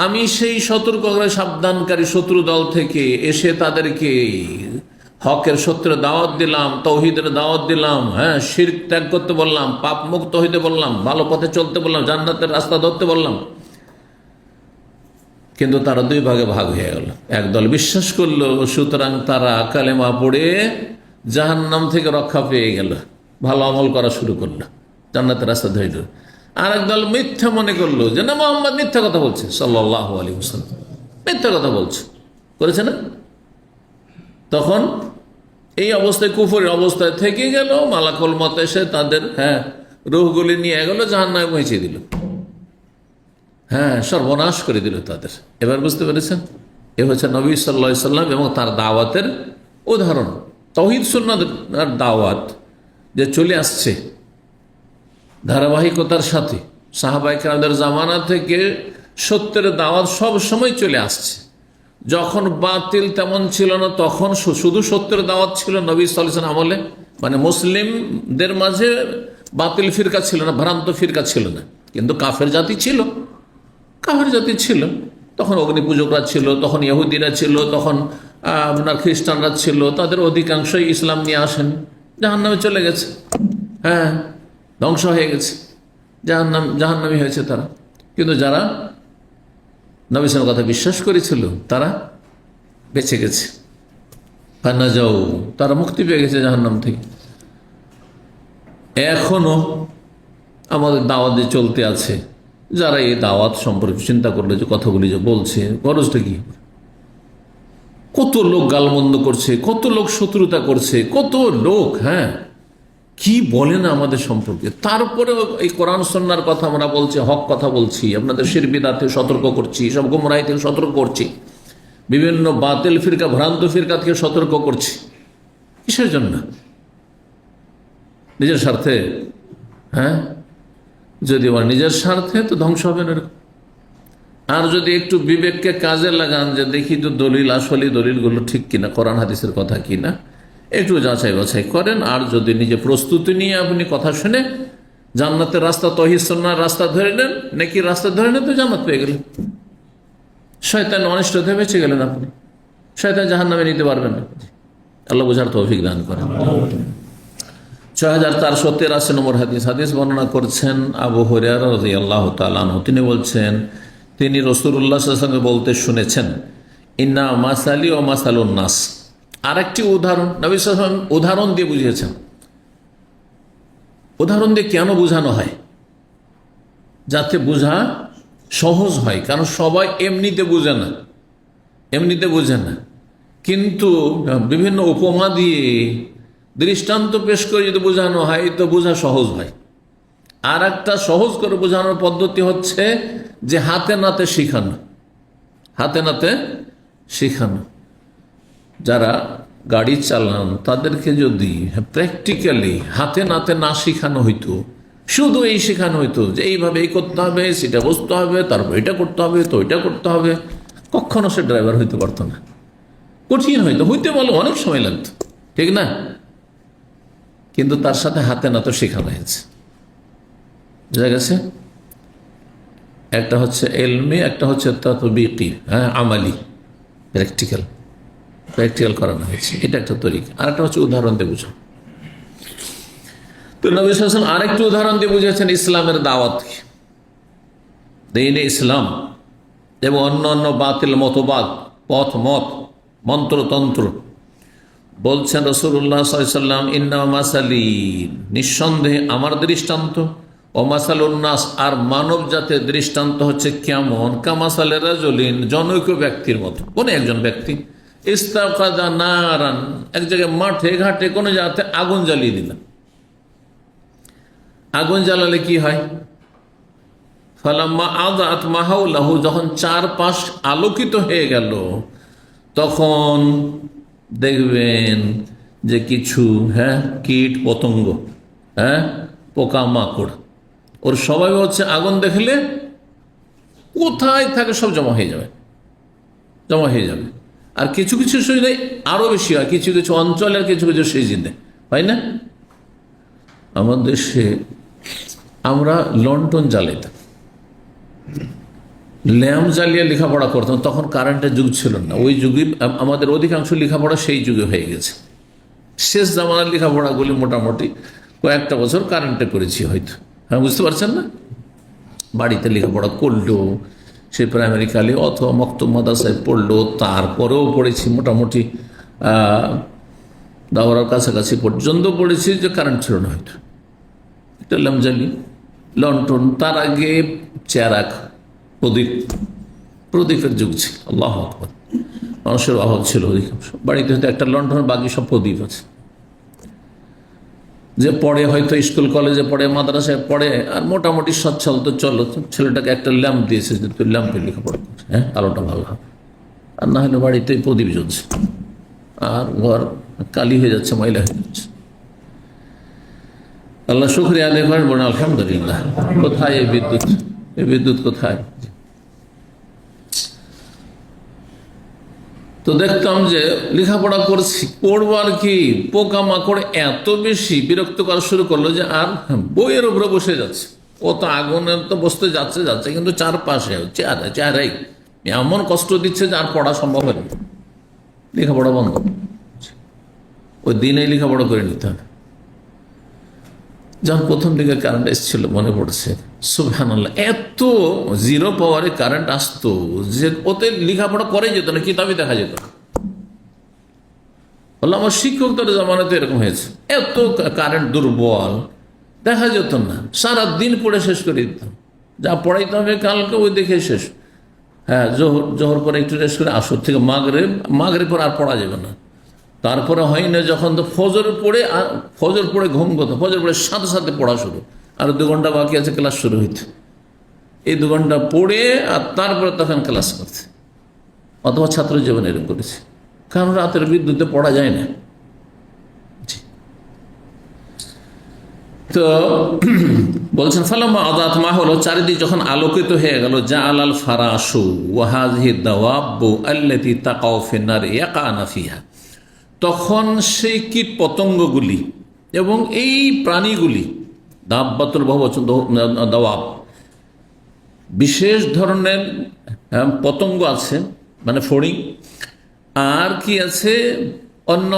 আমি সেই সতর্ক সাবধানকারী শত্রু দল থেকে এসে তাদেরকে হকের সত্যের দাওয়াত দিলাম, তৌহিদের দাওয়াত দিলাম, হ্যাঁ, শিরক ত্যাগ করতে বললাম, পাপ মুক্ত হইতে বললাম, ভালো পথে চলতে বললাম, জান্নাতের রাস্তা ধরতে বললাম, কিন্তু তারা দুই ভাগে ভাগ হয়ে গেল। একদল বিশ্বাস করলো, সুতরাং তারা কালেমা পড়ে জাহান্নাম থেকে রক্ষা পেয়ে গেল, ভালো আমল করা শুরু করলো, জান্নাতের রাস্তা ধরল। আর একদল মিথ্যা মনে করলো যে না, মোহাম্মদ মিথ্যা কথা বলছে, সাল্লাল্লাহু আলাইহি ওয়াসাল্লাম মিথ্যা কথা বলছে, করেছে না? তখন এই অবস্থায়, কুফরের অবস্থায় থেকে গেল, মালাকুল মত এসে তাদের রূহগুলি নিয়ে গেল, জাহান্নামে পৌঁছে দিল, সর্বনাশ করে দিল তাদের। এবার বুঝতে পেরেছেন, এ হচ্ছে নবী সাল্লাল্লাহু আলাইহি সাল্লাম এবং তার দাওয়াতের উদাহরণ। তাওহীদ সুন্নাতের দাওয়াত যে চলে আসছে ধারাবাহিকতার সাথে, সাহাবায়ে কেরামদের জামানা থেকে সত্যের দাওয়াত সব সময় চলে আসছে। যখন বাতিল তেমন ছিল না, তখন শুধু সত্যের দাওয়াত ছিল নবী সাল্লাল্লাহু আলাইহি ওয়াসাল্লাম আমলে, মানে মুসলিমদের মাঝে বাতিল ফিরকা ছিল না, ভ্রান্ত ফিরকা ছিল না, কিন্তু কাফের জাতি ছিল, কাফের জাতি ছিল। তখন অগ্নি পূজকরা ছিল, তখন ইহুদিরা ছিল, তখন আপনার খ্রিস্টানরা ছিল, তাদের অধিকাংশই ইসলাম নিয়ে আসেন, জাহান্নামে চলে গেছে, ধ্বংস হয়ে গেছে, জাহান্নামী হয়েছে তারা। কিন্তু যারা নবী সাল্লাল্লাহু আলাইহি ওয়াসাল্লামের কথা বিশ্বাস করেছিল তারা বেঁচে গেছে, না যাও, তারা মুক্তি পেয়ে গেছে জাহান্নাম থেকে। এখনো আমাদের দাওয়াত যে চলতে আছে, যারা এই দাওয়াত সম্পর্কে চিন্তা করলে যে কথাগুলি যে বলছে, গরজটা কি? কত লোক গালমন্দ করছে, কত লোক শত্রুতা করছে, কত লোক কি বলে না আমাদের সম্পর্কে। তারপরে এই কোরআন সুন্নাহর কথা আমরা বলছি, হক কথা বলছি, আপনাদের শিরক বিদআত থেকে সতর্ক করছি, সব গুমরাহি থেকে সতর্ক করছি, বিভিন্ন বাতিল ফিরকা, ভ্রান্ত ফিরকা থেকে সতর্ক করছি। কিসের জন্য? নিজের স্বার্থে? যদি আমার নিজের স্বার্থে, তো ধ্বংস হবে না। আর যদি একটু বিবেককে কাজে লাগান, যে দেখি তো দলিল, আসলে দলিলগুলো ঠিক কিনা, কোরআন হাদিসের কথা কিনা, একটু যাচাই বাছাই করেন। আর যদি নিজে প্রস্তুতি নিয়ে আপনি কথা শুনে জান্নাতের রাস্তা, তাওহীদ সুন্নাহর রাস্তা ধরে নেন, নাকি রাস্তা ধরে নেন, তো জান্নাত পেয়ে গেলেন, শয়তান অনিষ্ট থেকে বেঁচে গেলেন আপনি, শয়তান জাহান্নামে নিতে পারবেন না। আল্লাহ বুঝার তৌফিক দান করেন। 6483 নম্বর হাদিস বর্ণনা করছেন আবু হুরায়রা রাদিয়াল্লাহু তাআলা আনহু। তিনি বলছেন, তিনি রাসূলুল্লাহ সাল্লাল্লাহু আলাইহি ওয়াসাল্লাম বলতে শুনেছেন, ইন্না মাসালি ওয়া মাসালুন নাস। আরেকটি উদাহরণ নবী সাল্লাল্লাহু আলাইহি ওয়াসাল্লাম উদাহরণ দিয়ে বুঝিয়েছেন। উদাহরণ দিয়ে কেন বোঝানো হয়? যাতে বোঝা সহজ হয়, কারণ সবাই এমনিতে বোঝে না, কিন্তু বিভিন্ন উপমা দিয়ে, দৃষ্টান্ত পেশ করে যদি বোঝানো হয়, তো বোঝা সহজ হয়। আর একটা সহজ করে বোঝানোর পদ্ধতি হচ্ছে যে হাতে নাতে শিখানো। যারা গাড়ি চালান তাদেরকে যদি প্র্যাকটিক্যালি হাতে নাতে না শিখানো হইতো, শুধু এই শেখানো হইতো যে এইভাবে এই করতে হবে, সেটা বুঝতে হবে, তারপর এটা করতে হবে, তো এটা করতে হবে, কখনো সে ড্রাইভার হইতে পারতো না, কঠিন হইতে বলে অনেক সময় লাগতো, ঠিক না? কিন্তু তার সাথে হাতে নাতে শেখানো হয়েছে, বুঝা গেছে? একটা হচ্ছে এলমি, একটা হচ্ছে তাতবিকি, আমালি, প্র্যাকটিক্যাল করানো হয়েছে, এটা একটা তরিকা। আর একটা হচ্ছে উদাহরণ দিয়ে বুঝো। তো নবী সাল্লাল্লাহু আলাইহি ওয়াসাল্লাম আরেকটি উদাহরণ দিয়ে বুঝিয়েছেন ইসলামের দাওয়াতকে, দ্বীনে ইসলাম এবং অন্য বাতিল মতবাদ, মত, মন্ত্রতন্ত্র। বলছেন রাসূলুল্লাহ সাল্লাল্লাহু আলাইহি ওয়াসাল্লাম, ইন্না মাসালি, নিঃসন্দেহে আমার দৃষ্টান্ত, ও মাসালুন নাস, আর মানব জাতের দৃষ্টান্ত হচ্ছে কেমন, কামাসালে রাজুলিন, জনৈক ব্যক্তির মতো। কোন একজন ব্যক্তি ইস্তাকাদা নারান, এক জায়গায় মাঠে ঘাটে কোনো জায়গাতে আগুন জ্বালিয়ে দিলেন। আগুন জ্বালালে কি হয়? ফালাম্মা আযাত মা হাওলাহু, যখন চারপাশ আলোকিত হয়ে গেল, তখন দেখবেন যে কিছু কীট পতঙ্গ, পোকা মাকড়, ওর স্বভাব হচ্ছে আগুন দেখলে কোথায় থাকে সব জমা হয়ে যাবে। আর কিছু কিছু সুবিধায় আরো বেশি হয়, কিছু কিছু অঞ্চলের কিছু কিছু সিজনে হয় না। আমাদের দেশে আমরা লন্ঠন জ্বালাইতাম, ল্যাম্প জ্বালিয়ে লেখাপড়া করতাম, তখন কারেন্টের যুগ ছিল না। ওই যুগে আমাদের অধিকাংশ লেখাপড়া সেই যুগে হয়ে গেছে, শেষ জামানার লেখাপড়াগুলি মোটামুটি কয়েকটা বছর কারেন্টে করেছি হয়তো। হ্যাঁ, বুঝতে পারছেন না? বাড়িতে লেখাপড়া করলো, সে প্রাইমারি কালে অথবা মক্তব মাদ্রাসায় পড়লো, তারপরেও পড়েছি মোটামুটি দাওরার কাছাকাছি পর্যন্ত পড়েছি, যে কারেন্ট ছিল না হয়তো। একটা লামজালি লন্ঠন, তার আগে চেরাক, প্রদীপের যুগ ছিল। আল্লাহু আকবার, মানুষের অভাব ছিল অধিকাংশ বাড়িতে, হয়তো একটা লন্ঠন, বাকি সব প্রদীপ আছে। যে পড়ে হয়তো স্কুল কলেজে পড়ে, মাদ্রাসায় পড়ে, আর মোটামুটি সচ্ছল তো চলো, ছেলেটাকে একটা ল্যাম্প দিয়েছে যে তুই ল্যাম্পে লেখাপড়া করছে, হ্যাঁ আলোটা ভালো হবে। আর না হলে বাড়িতে প্রদীপ জ্বলছে, আর ঘর কালি হয়ে যাচ্ছে, ময়লা হয়ে যাচ্ছে। আল্লাহ শুকরিয়া আদায় করেন, বলেন আলহামদুলিল্লাহ। কোথায় এই বিদ্যুৎ? এই বিদ্যুৎ কোথায়? তো দেখতাম যে লেখাপড়া করছি, পড়বো আর কি, পোকামাকড় এত বেশি বিরক্ত করা শুরু করলো যে আর বইয়ের উপরে বসে যাচ্ছে। ও তো আগুনে তো বসতে যাচ্ছে, কিন্তু চারপাশে চেহারাই এমন কষ্ট দিচ্ছে যে আর পড়া সম্ভব হয় না, লেখাপড়া বন্ধ। ওই দিনেই লেখাপড়া করে নিতে হবে। যখন প্রথম দিকে কারেন্ট এসেছিল মনে পড়ছে, সুবহানাল্লাহ, এত জিরো পাওয়ারে কারেন্ট আসতো যে ওতে লেখাপড়া করে যেত না, কিতাবই দেখা যেত না। বললাম আমার শিক্ষকদের জামানাতে এরকম হয়েছে, এত কারেন্ট দুর্বল, দেখা যেত না, সারাদিন পড়ে শেষ করে দিতাম। যা পড়াইতে হবে কালকে ওই দেখে শেষ। হ্যাঁ, জোহর করে একটু রেস্ট করে আসর থেকে মাগরিব পর আর পড়া যাবে না। তারপরে হয় না, যখন তো ফজর পড়ে ঘুম করতো, ফজর পড়ে সাথে সাথে পড়া শুরু, আর 2 ঘন্টা বাকি আছে ক্লাস শুরু হইতে, এই 2 ঘন্টা পড়ে আর তারপরে তখন ক্লাস করতে। অথবা ছাত্র জীবন এরকম করেছে, কারণ রাতের বিদ্যুতে পড়া যায় না। তো বলছেন ফালাম্মা আযাত মা হলো, চারিদিক যখন আলোকিত হয়ে গেল, জাআলাল ফারাশু ওয়া হাযিহি দাওয়াবু আল্লাতী তাকাউ ফিন নার ইয়াকানা ফিহা, তখন সেই কীট পতঙ্গগুলি এবং এই প্রাণীগুলি, দাব্বাতুল বহুবচন দাওয়াব, বিশেষ ধরনের পতঙ্গ আছে, মানে ফড়িং, আর কি আছে অন্য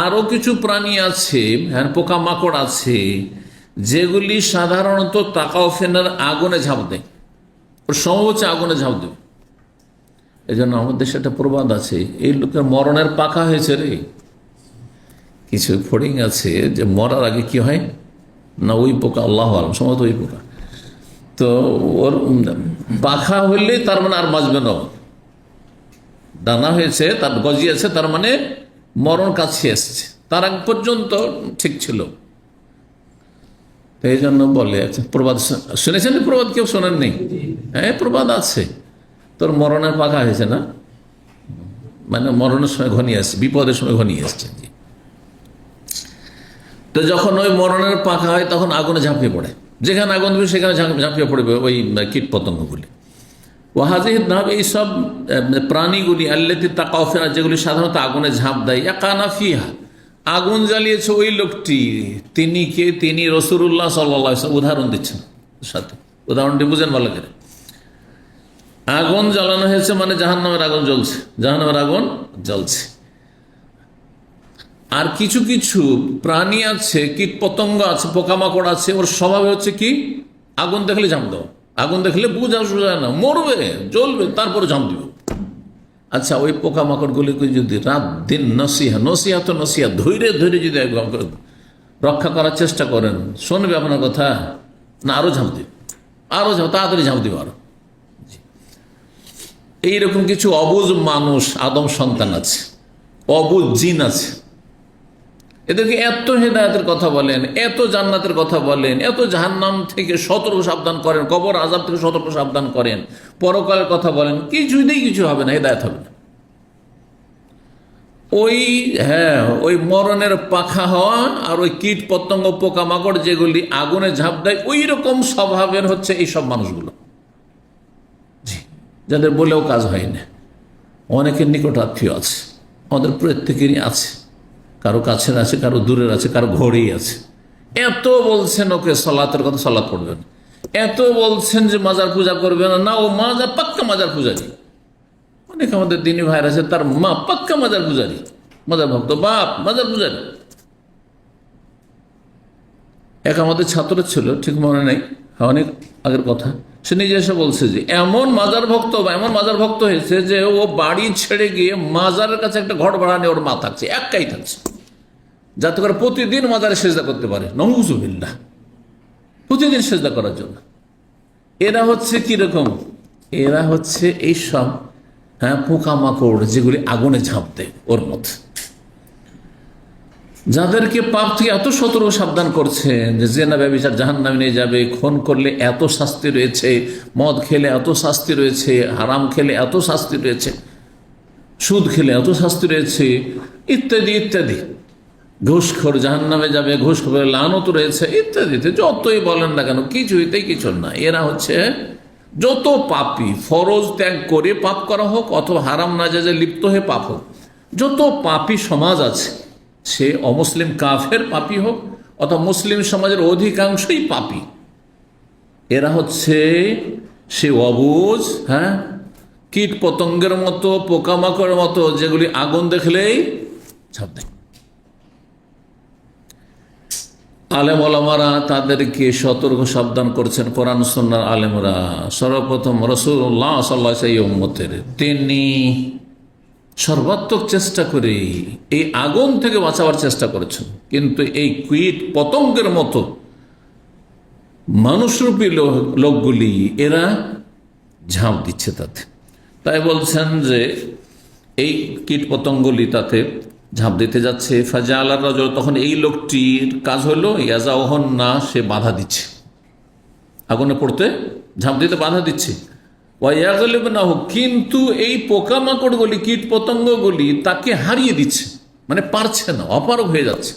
আরো কিছু প্রাণী আছে, হ্যাঁ পোকামাকড় আছে, যেগুলি সাধারণত তাকাও ফেনার আগুনে ঝাঁপ দেয়, ওর সম্ভব হচ্ছে আগুনে ঝাঁপ দেবে। এই জন্য আমাদের দেশে একটা প্রবাদ আছে, এই লোকের মরণের পাখা হয়েছে রে। কিছু ফড়িং আছে যে মরার আগে কি হয় না, ওই পোকা, আল্লাহ আলম, সম্ভবত ওই পোকা, তো ওর পাখা হইলে তার মানে আর বাঁচবে না, ডানা হয়েছে, তার গজিয়েছে, তার মানে মরণ কাছে এসছে, তার আগ পর্যন্ত ঠিক ছিল। এই জন্য বলে, প্রবাদ শুনেছেন? প্রবাদ কেউ শোনেন নেই? হ্যাঁ, প্রবাদ আছে, তোর মরণের পাখা হয়েছে না, মানে মরণের সময় ঘনিয়ে আসছে, বিপদের সময় ঘনিয়ে আসছে। তো যখন ওই মরণের পাখা হয় তখন আগুনে ঝাঁপিয়ে পড়ে, যেখানে আগুন দেবে সেখানে ঝাঁপিয়ে পড়বে ওই কীট পতঙ্গগুলি। ওয়াহাজিহ নাম, এইসব প্রাণীগুলি আল্লাতী তাকাউ ফিহা, যেগুলি সাধারণত আগুনে ঝাঁপ দেয়, ইয়াকানা ফিহা, আগুন জ্বালিয়েছে ওই লোকটি, তিনি কে? তিনি রাসূলুল্লাহ সাল্লাল্লাহু আলাইহি ওয়াসাল্লাম। উদাহরণ দিচ্ছেন সাথে, উদাহরণটি বুঝেন ভালো করে। আগুন জ্বালানো হয়েছে মানে জাহান্নামের আগুন জ্বলছে, জাহান্নামের আগুন জ্বলছে। আর কিছু কিছু প্রাণী আছে, কীট পতঙ্গ আছে, পোকামাকড় আছে, ওর স্বভাব হচ্ছে কি, আগুন দেখলে ঝাঁপ দাও, আগুন দেখলে বুঝা সোজা না, মরবে, জ্বলবে, তারপরে ঝাঁপ দিব। আচ্ছা, ওই পোকামাকড়গুলিকে যদি রাত দিন নসিহা তো নসিহা ধৈর্য যদি রক্ষা করার চেষ্টা করেন, শুনবে আপনার কথা না, আরো ঝাঁপ দিবে, তাড়াতাড়ি ঝাঁপ দিব আরো। এইরকম কিছু অবুঝ মানুষ, আদম সন্তান আছে, অবুঝ জিন আছে, এদেরকে এত হেদায়েতের কথা বলেন, এত জান্নাতের কথা বলেন, এত জাহান্নাম থেকে সতর্ক সাবধান করেন, কবর আযাব থেকে সতর্ক সাবধান করেন, পরকালের কথা বলেন, কিছুতেই কিছু হবে না, হেদায়েত হবে না। ওই মরণের পাখা হওয়া আর ওই কীট পতঙ্গ পোকামাকড় যেগুলি আগুনে ঝাঁপ দেয়, ওই রকম স্বভাবের হচ্ছে এইসব মানুষগুলো, যাদের বলেও কাজ হয় না। অনেকের নিকট আত্মীয় আছে, আমাদের প্রত্যেকেরই আছে, কারো কাছের আছে, কারো দূরের আছে, কারো ঘরেই আছে। এত বলছেন ওকে সালাতের কথা, সালাত পড়বেন, এত বলছেন যে মাজার পূজা করবে না, ও মাজার পাক্কা মাজার পূজারি। অনেক আমাদের দিনী ভাইয়ের আছে, তার মা পাক্কা মাজার পূজারি, মাজার ভক্ত, বাপ মাজার পূজারি, এক আমাদের ছাত্র ছিল, ঠিক মনে নেই, অনেক আগের কথা, সে নিজে এসে বলছে যে এমন মাজার ভক্ত বা এমন মাজার ভক্ত হয়েছে যে ও বাড়ি ছেড়ে গিয়ে মাজারের কাছে একটা ঘর ভাড়া নিয়ে ওর মা থাকছে, একাই থাকছে, যাতে করে প্রতিদিন মাজারে সেজদা করতে পারে। নউজুবিল্লাহ, প্রতিদিন সেজদা করার জন্য। এরা হচ্ছে কিরকম? এরা হচ্ছে এইসব পোকামাকড় যেগুলি আগুনে ঝাঁপ দেয় ওর মধ্যে, যাদেরকে পাপ থেকে এত সতর্ক সাবধান করছে যে জেনা ব্যভিচার জাহান্নামে নিয়ে যাবে, খুন করলে এত শাস্তি রয়েছে, মদ খেলে এত শাস্তি রয়েছে, হারাম খেলে এত শাস্তি রয়েছে, সুদ খেলে এত শাস্তি রয়েছে, ইত্যাদি ইত্যাদি, ঘুষখোর জাহান্নামে যাবে, ঘুষখোরের লানত রয়েছে ইত্যাদিতে, যতই বলেন না কেন কিছুইতেই কিছু না। এরা হচ্ছে যত পাপী, ফরজ ত্যাগ করে পাপ করা হোক অথবা হারাম নাজাইজে লিপ্ত হয়ে পাপ হোক, যত পাপী সমাজ আছে, সে অমুসলিম কাফের পাপী হোক অথবা মুসলিম সমাজের অধিকাংশই পাপী, এরা হচ্ছে সে অবুঝ, কীট পতঙ্গের মতো, পোকামাকড়ের মতো, যেগুলি আগুন দেখলেই ঝাঁপ দেয়। আলেম ওলামারা তাদেরকে সতর্ক সাবধান করছেন, কোরআন সুন্নাহর আলেমরা। সর্বপ্রথম রাসূলুল্লাহ সাল্লাল্লাহু আলাইহি উম্মতের, তিনি সর্বাত্মক চেষ্টা করে এই আগুন থেকে বাঁচাবার চেষ্টা করেছেন, কিন্তু এই কীট পতঙ্গের মতো মানুষরূপী লোকগুলি এরা ঝাঁপ দিচ্ছে তাতে। তাই বলছেন যে এই কীট পতঙ্গগুলি তাতে ঝাঁপ দিতে যাচ্ছে। ফাজা আল্লাহ রাজল, তখন এই লোকটির কাজ হলো ইয়াজাওহন না, সে বাধা দিচ্ছে, আগুনে পড়তে ঝাঁপ দিতে বাধা দিচ্ছে। ওয়াইয়াগলিব না হোক, কিন্তু এই পোকামাকড়গুলি, কীট পতঙ্গগুলি তাকে হারিয়ে দিচ্ছে, মানে পারছে না, অপারগ হয়ে যাচ্ছে,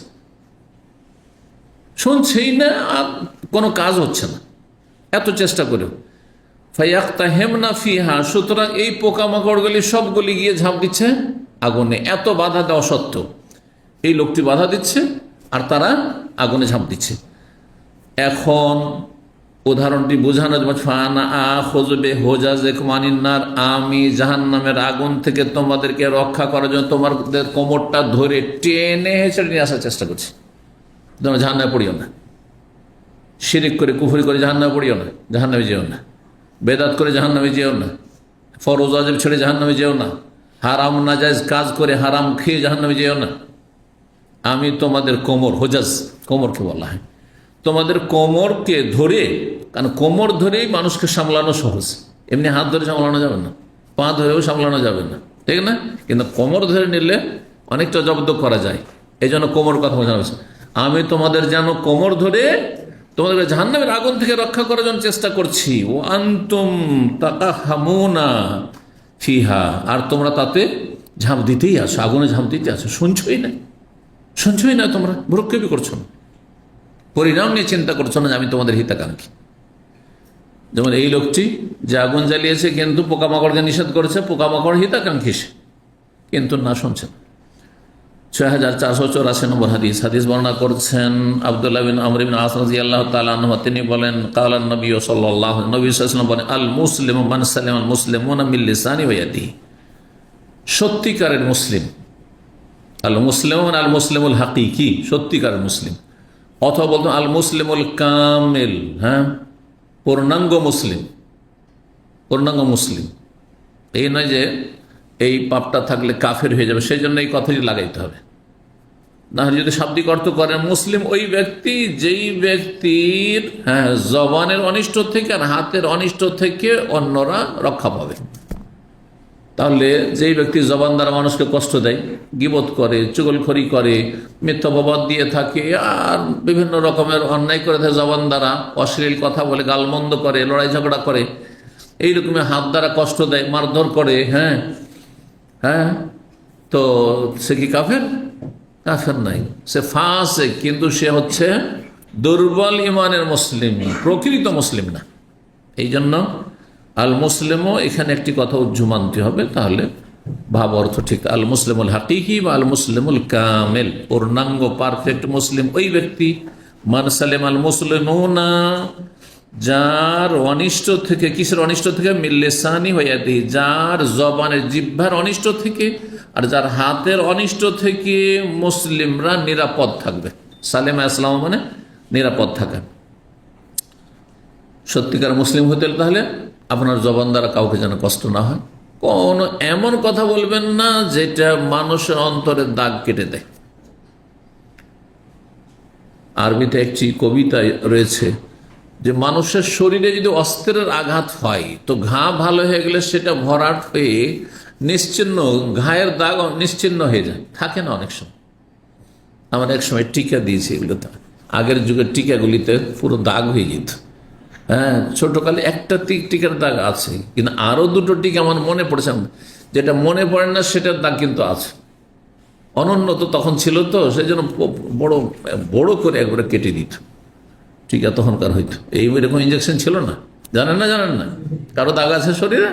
শুনছেই না, আর কোনো কাজ হচ্ছে না এত চেষ্টা করেও। ফায়াক্তাহেমনা ফিহা, সুতরাং এই পোকামাকড়গুলি সবগুলি গিয়ে ঝাঁপ দিচ্ছে আগুনে, এত বাধা দেওয়া সত্ত্বেও এই লোকটি বাধা দিচ্ছে আর তারা আগুনে ঝাঁপ দিচ্ছে। এখন উদাহরণটি বোঝানো যাবে, আমি জাহান্নামের আগুন থেকে তোমাদেরকে রক্ষা করার জন্য তোমাদের কোমরটা ধরে টেনে হেঁচড়ে নিয়ে আসার চেষ্টা করছি, তোমরা জাহান্নামে পড়িও না, শিরিক করে কুফরি করে জাহান্নামে পড়িও না, জাহান্নামে যেও না, বেদাত করে জাহান্নামে যেও না, ফরজ ওয়াজিব ছেড়ে জাহান্নামে যেও না, হারাম নাজায়েজ কাজ করে হারাম খেয়ে জাহান্নামে যেও না। আমি তোমাদের কোমর, হোজাজ কোমরকে বলা হয়, তোমাদের কোমরকে ধরে, কারণ কোমর ধরেই মানুষকে সামলানো সহজ, এমনি হাত ধরে সামলানো যাবে না, পা ধরেও সামলানো যাবে না, ঠিক না? কিন্তু কোমর ধরে নিলে অনেকটা জব্দ করা যায়, এই জন্য কোমর কথা বোঝানো হয়েছে। আমি তোমাদের যেন কোমর ধরে তোমাদের জাহান্নামের আগুন থেকে রক্ষা করার জন্য চেষ্টা করছি। ও আনতুম তাকাহামুনা ফিহা, আর তোমরা তাতে ঝাঁপ দিতেই আসো, আগুনে ঝাঁপ দিতে আসো, শুনছই না, শুনছই না, তোমরা ভ্রুক্ষেপই করছো না, পরিণাম নিয়ে চিন্তা করছো না যে আমি তোমাদের হিতাকাঙ্ক্ষী। যেমন এই লোকটি যে আগুন জ্বালিয়েছে, কিন্তু পোকামাকড়কে নিষেধ করেছে, পোকামাকড় হিতাকাঙ্ক্ষী সে, কিন্তু না শুনছেন। 6484 নম্বর হাদিস বর্ণনা করছেন আব্দুল্লাহ বিন আমর বিন আস রাদিয়াল্লাহু তাআলা আনহু, তিনি বলেন কালা নবী সাল্লাল্লাহু আলাইহি ওয়াসাল্লাম বলেন, আল মুসলিমু মান সালামা আল মুসলিমুনা মিন লিসানি ওয়া ইয়াদিহি, সত্যিকারের মুসলিম, আল মুসলিমুন আল মুসলিমুল হাকিকি, সত্যিকারের মুসলিম, অথবা বলতো আল মুসলিমুল কামিল, পূর্ণাঙ্গ মুসলিম, পূর্ণাঙ্গ মুসলিম। এই নয় যে এই পাপটা থাকলে কাফের হয়ে যাবে, সেই জন্য এই কথাটি লাগাইতে হবে। না যদি শাব্দিক অর্থ করেন, মুসলিম ওই ব্যক্তি যেই ব্যক্তির জবানের অনিষ্ট থেকে আর হাতের অনিষ্ট থেকে অন্যরা রক্ষা পাবে। তাহলে যেই ব্যক্তি জবান দ্বারা মানুষকে কষ্ট দেয়, গীবত করে, চুগলখড়ি করে, মিথ্যা অপবাদ দিয়ে থাকে, আর বিভিন্ন রকমের অন্যায় করে থাকে জবান দ্বারা, অশ্লীল কথা বলে, গালমন্দ করে, লড়াই ঝগড়া করে, এইরকমের হাত দ্বারা কষ্ট দেয়, মারধর করে, তো সে কি কাফের? কাফের নাই, সে ফাসিক, কিন্তু সে হচ্ছে দুর্বল ইমানের মুসলিম, প্রকৃত মুসলিম না। এই জন্য আল মুসলিমও এখানে একটি কথা উজ্জু মানতে হবে, তাহলে ভাব অর্থ ঠিক। আল মুসলিমুল হাকিকি বা আল মুসলিমুল কামেল, পূর্ণাঙ্গ পারফেক্ট মুসলিম ওই ব্যক্তি, মান সালেম আল মুসলিমুনা, যার অনিষ্ট থেকে, কিসের অনিষ্ট থেকে? মিল্লেসানি হইয়াদি, যার জবানের জিহ্বার অনিষ্ট থেকে আর যার হাতের অনিষ্ট থেকে মুসলিমরা নিরাপদ থাকবে। সালেমা ইসলাম মানে নিরাপদ থাকা। সত্যিকার মুসলিম হতে তাহলে আপনার জবান দ্বারা কাউকে যেন কষ্ট না হয়, কোনো এমন কথা বলবেন না যেটা মানুষের অন্তরে দাগ কেটে দেয়। আরবিতে একটি কবিতা রয়েছে যে মানুষের শরীরে যদি অস্ত্রের আঘাত হয় তো ঘা ভালো হয়ে গেলে সেটা ভরাট হয়ে নিশ্চিহ্ন, ঘায়ের দাগ নিশ্চিহ্ন হয়ে যায়, থাকে না অনেক সময়। আমরা এক সময় টিকা দিয়েছি এগুলোতে, আগের যুগের টিকাগুলিতে পুরো দাগ হয়ে যেত। হ্যাঁ, ছোটকালে একটা টিকার দাগ আছে, কিন্তু আরো দুটো টিকা আমার মনে পড়েছে, যেটা মনে পড়ে না সেটার দাগ কিন্তু আছে। অনুন্নত তখন ছিল তো, সেই জন্য বড় বড় করে একবারে কেটে দিত টিকা তখনকার হইতো। এই এরকম ইঞ্জেকশন ছিল না, জানেন না কারো দাগ আছে শরীরে?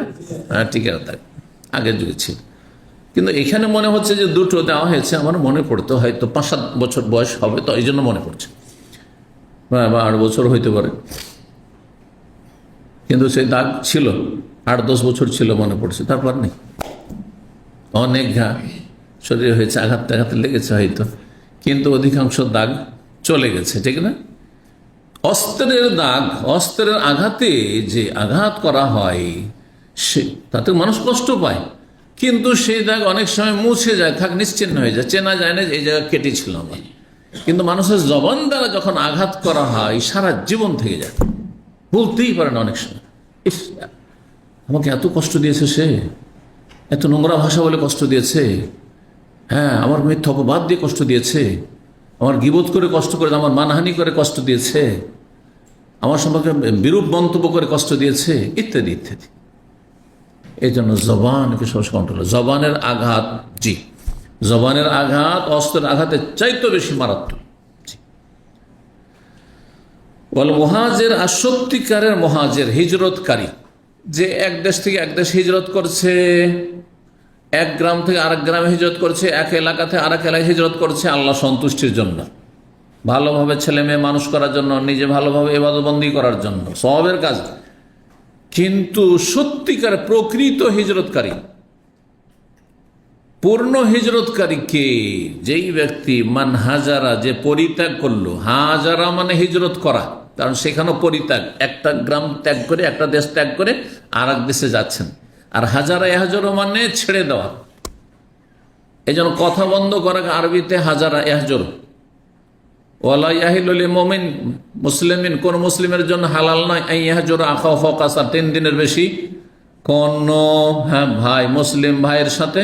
হ্যাঁ, টিকার দাগ আগের যুগে ছিল। কিন্তু এখানে মনে হচ্ছে যে দুটো দেওয়া হয়েছে, আমার মনে পড়তো হয়তো 5-7 বছর বয়স হবে, তো এই জন্য মনে পড়ছে, বা 8 বছর হইতে পারে। কিন্তু সেই দাগ ছিল 8-10 বছর ছিল, মনে পড়ছে, তারপর নেই। অনেক ঘা শরীরে হয়েছে, আঘাত লেগেছে হয়তো, কিন্তু অধিকাংশ দাগ চলে গেছে, ঠিক না? অস্ত্রের দাগ, অস্ত্রের আঘাতে যে আঘাত করা হয় সে তাতে মানুষ কষ্ট পায়, কিন্তু সেই দাগ অনেক সময় মুছে যায়, থাক নিশ্চিহ্ন হয়ে যায়, চেনা যায় না যে এই জায়গা কেটেছিল আমার। কিন্তু মানুষের জবান দ্বারা যখন আঘাত করা হয় সারা জীবন থেকে যায়, বলতেই পারে না অনেক সময়, ইস আমাকে এত কষ্ট দিয়েছে, সে এত নোংরা ভাষা বলে কষ্ট দিয়েছে, হ্যাঁ আমার মিথ্যা অপবাদ দিয়ে কষ্ট দিয়েছে, আমার গীবত করে কষ্ট করে, আমার মানহানি করে কষ্ট দিয়েছে, আমার সম্পর্কে বিরূপ মন্তব্য করে কষ্ট দিয়েছে, ইত্যাদি ইত্যাদি। এই জন্য জবানকে সবসময় কন্ট্রোল। জবানের আঘাত, জি, জবানের আঘাত অস্ত্রের আঘাতের চাইতে বেশি মারাত্মক। বল মুহাজির, আর সত্যিকারের মুহাজির, হিজরতকারী, যে এক দেশ থেকে এক দেশ হিজরত করছে, এক গ্রাম থেকে আরেক গ্রামে হিজরত করছে, এক এলাকা থেকে আরেক এলাকায় হিজরত করছে আল্লাহ সন্তুষ্টির জন্য, ভালোভাবে ছেলে মেয়ে মানুষ করার জন্য, নিজে ভালোভাবে ইবাদতবন্দি করার জন্য, সওয়াবের কাজ। কিন্তু সত্যিকার প্রকৃত হিজরতকারী, পূর্ণ হিজরতকারী কে? যেই ব্যক্তি মান হাজারা, যে পরিত্যাগ করলো। হাজারা মানে হিজরত করা, কারণ সেখানেও পরিত্যাগ, একটা গ্রাম ত্যাগ করে, একটা দেশ ত্যাগ করে আর এক দেশে যাচ্ছেন। আর হাজারা এহাজর মানে ছেড়ে দেওয়া। এই জন্য কথা বন্ধ করা আরবিতে হাজারা এহাজর। ওয়ালা ইয়াহিলুল মুমিন মুসলিমিন, কোন মুসলিমের জন্য হালাল নয় ইয়াহজুরা আখাহু ফাওকা 3 দিনের বেশি কোন ভাই মুসলিম ভাইয়ের সাথে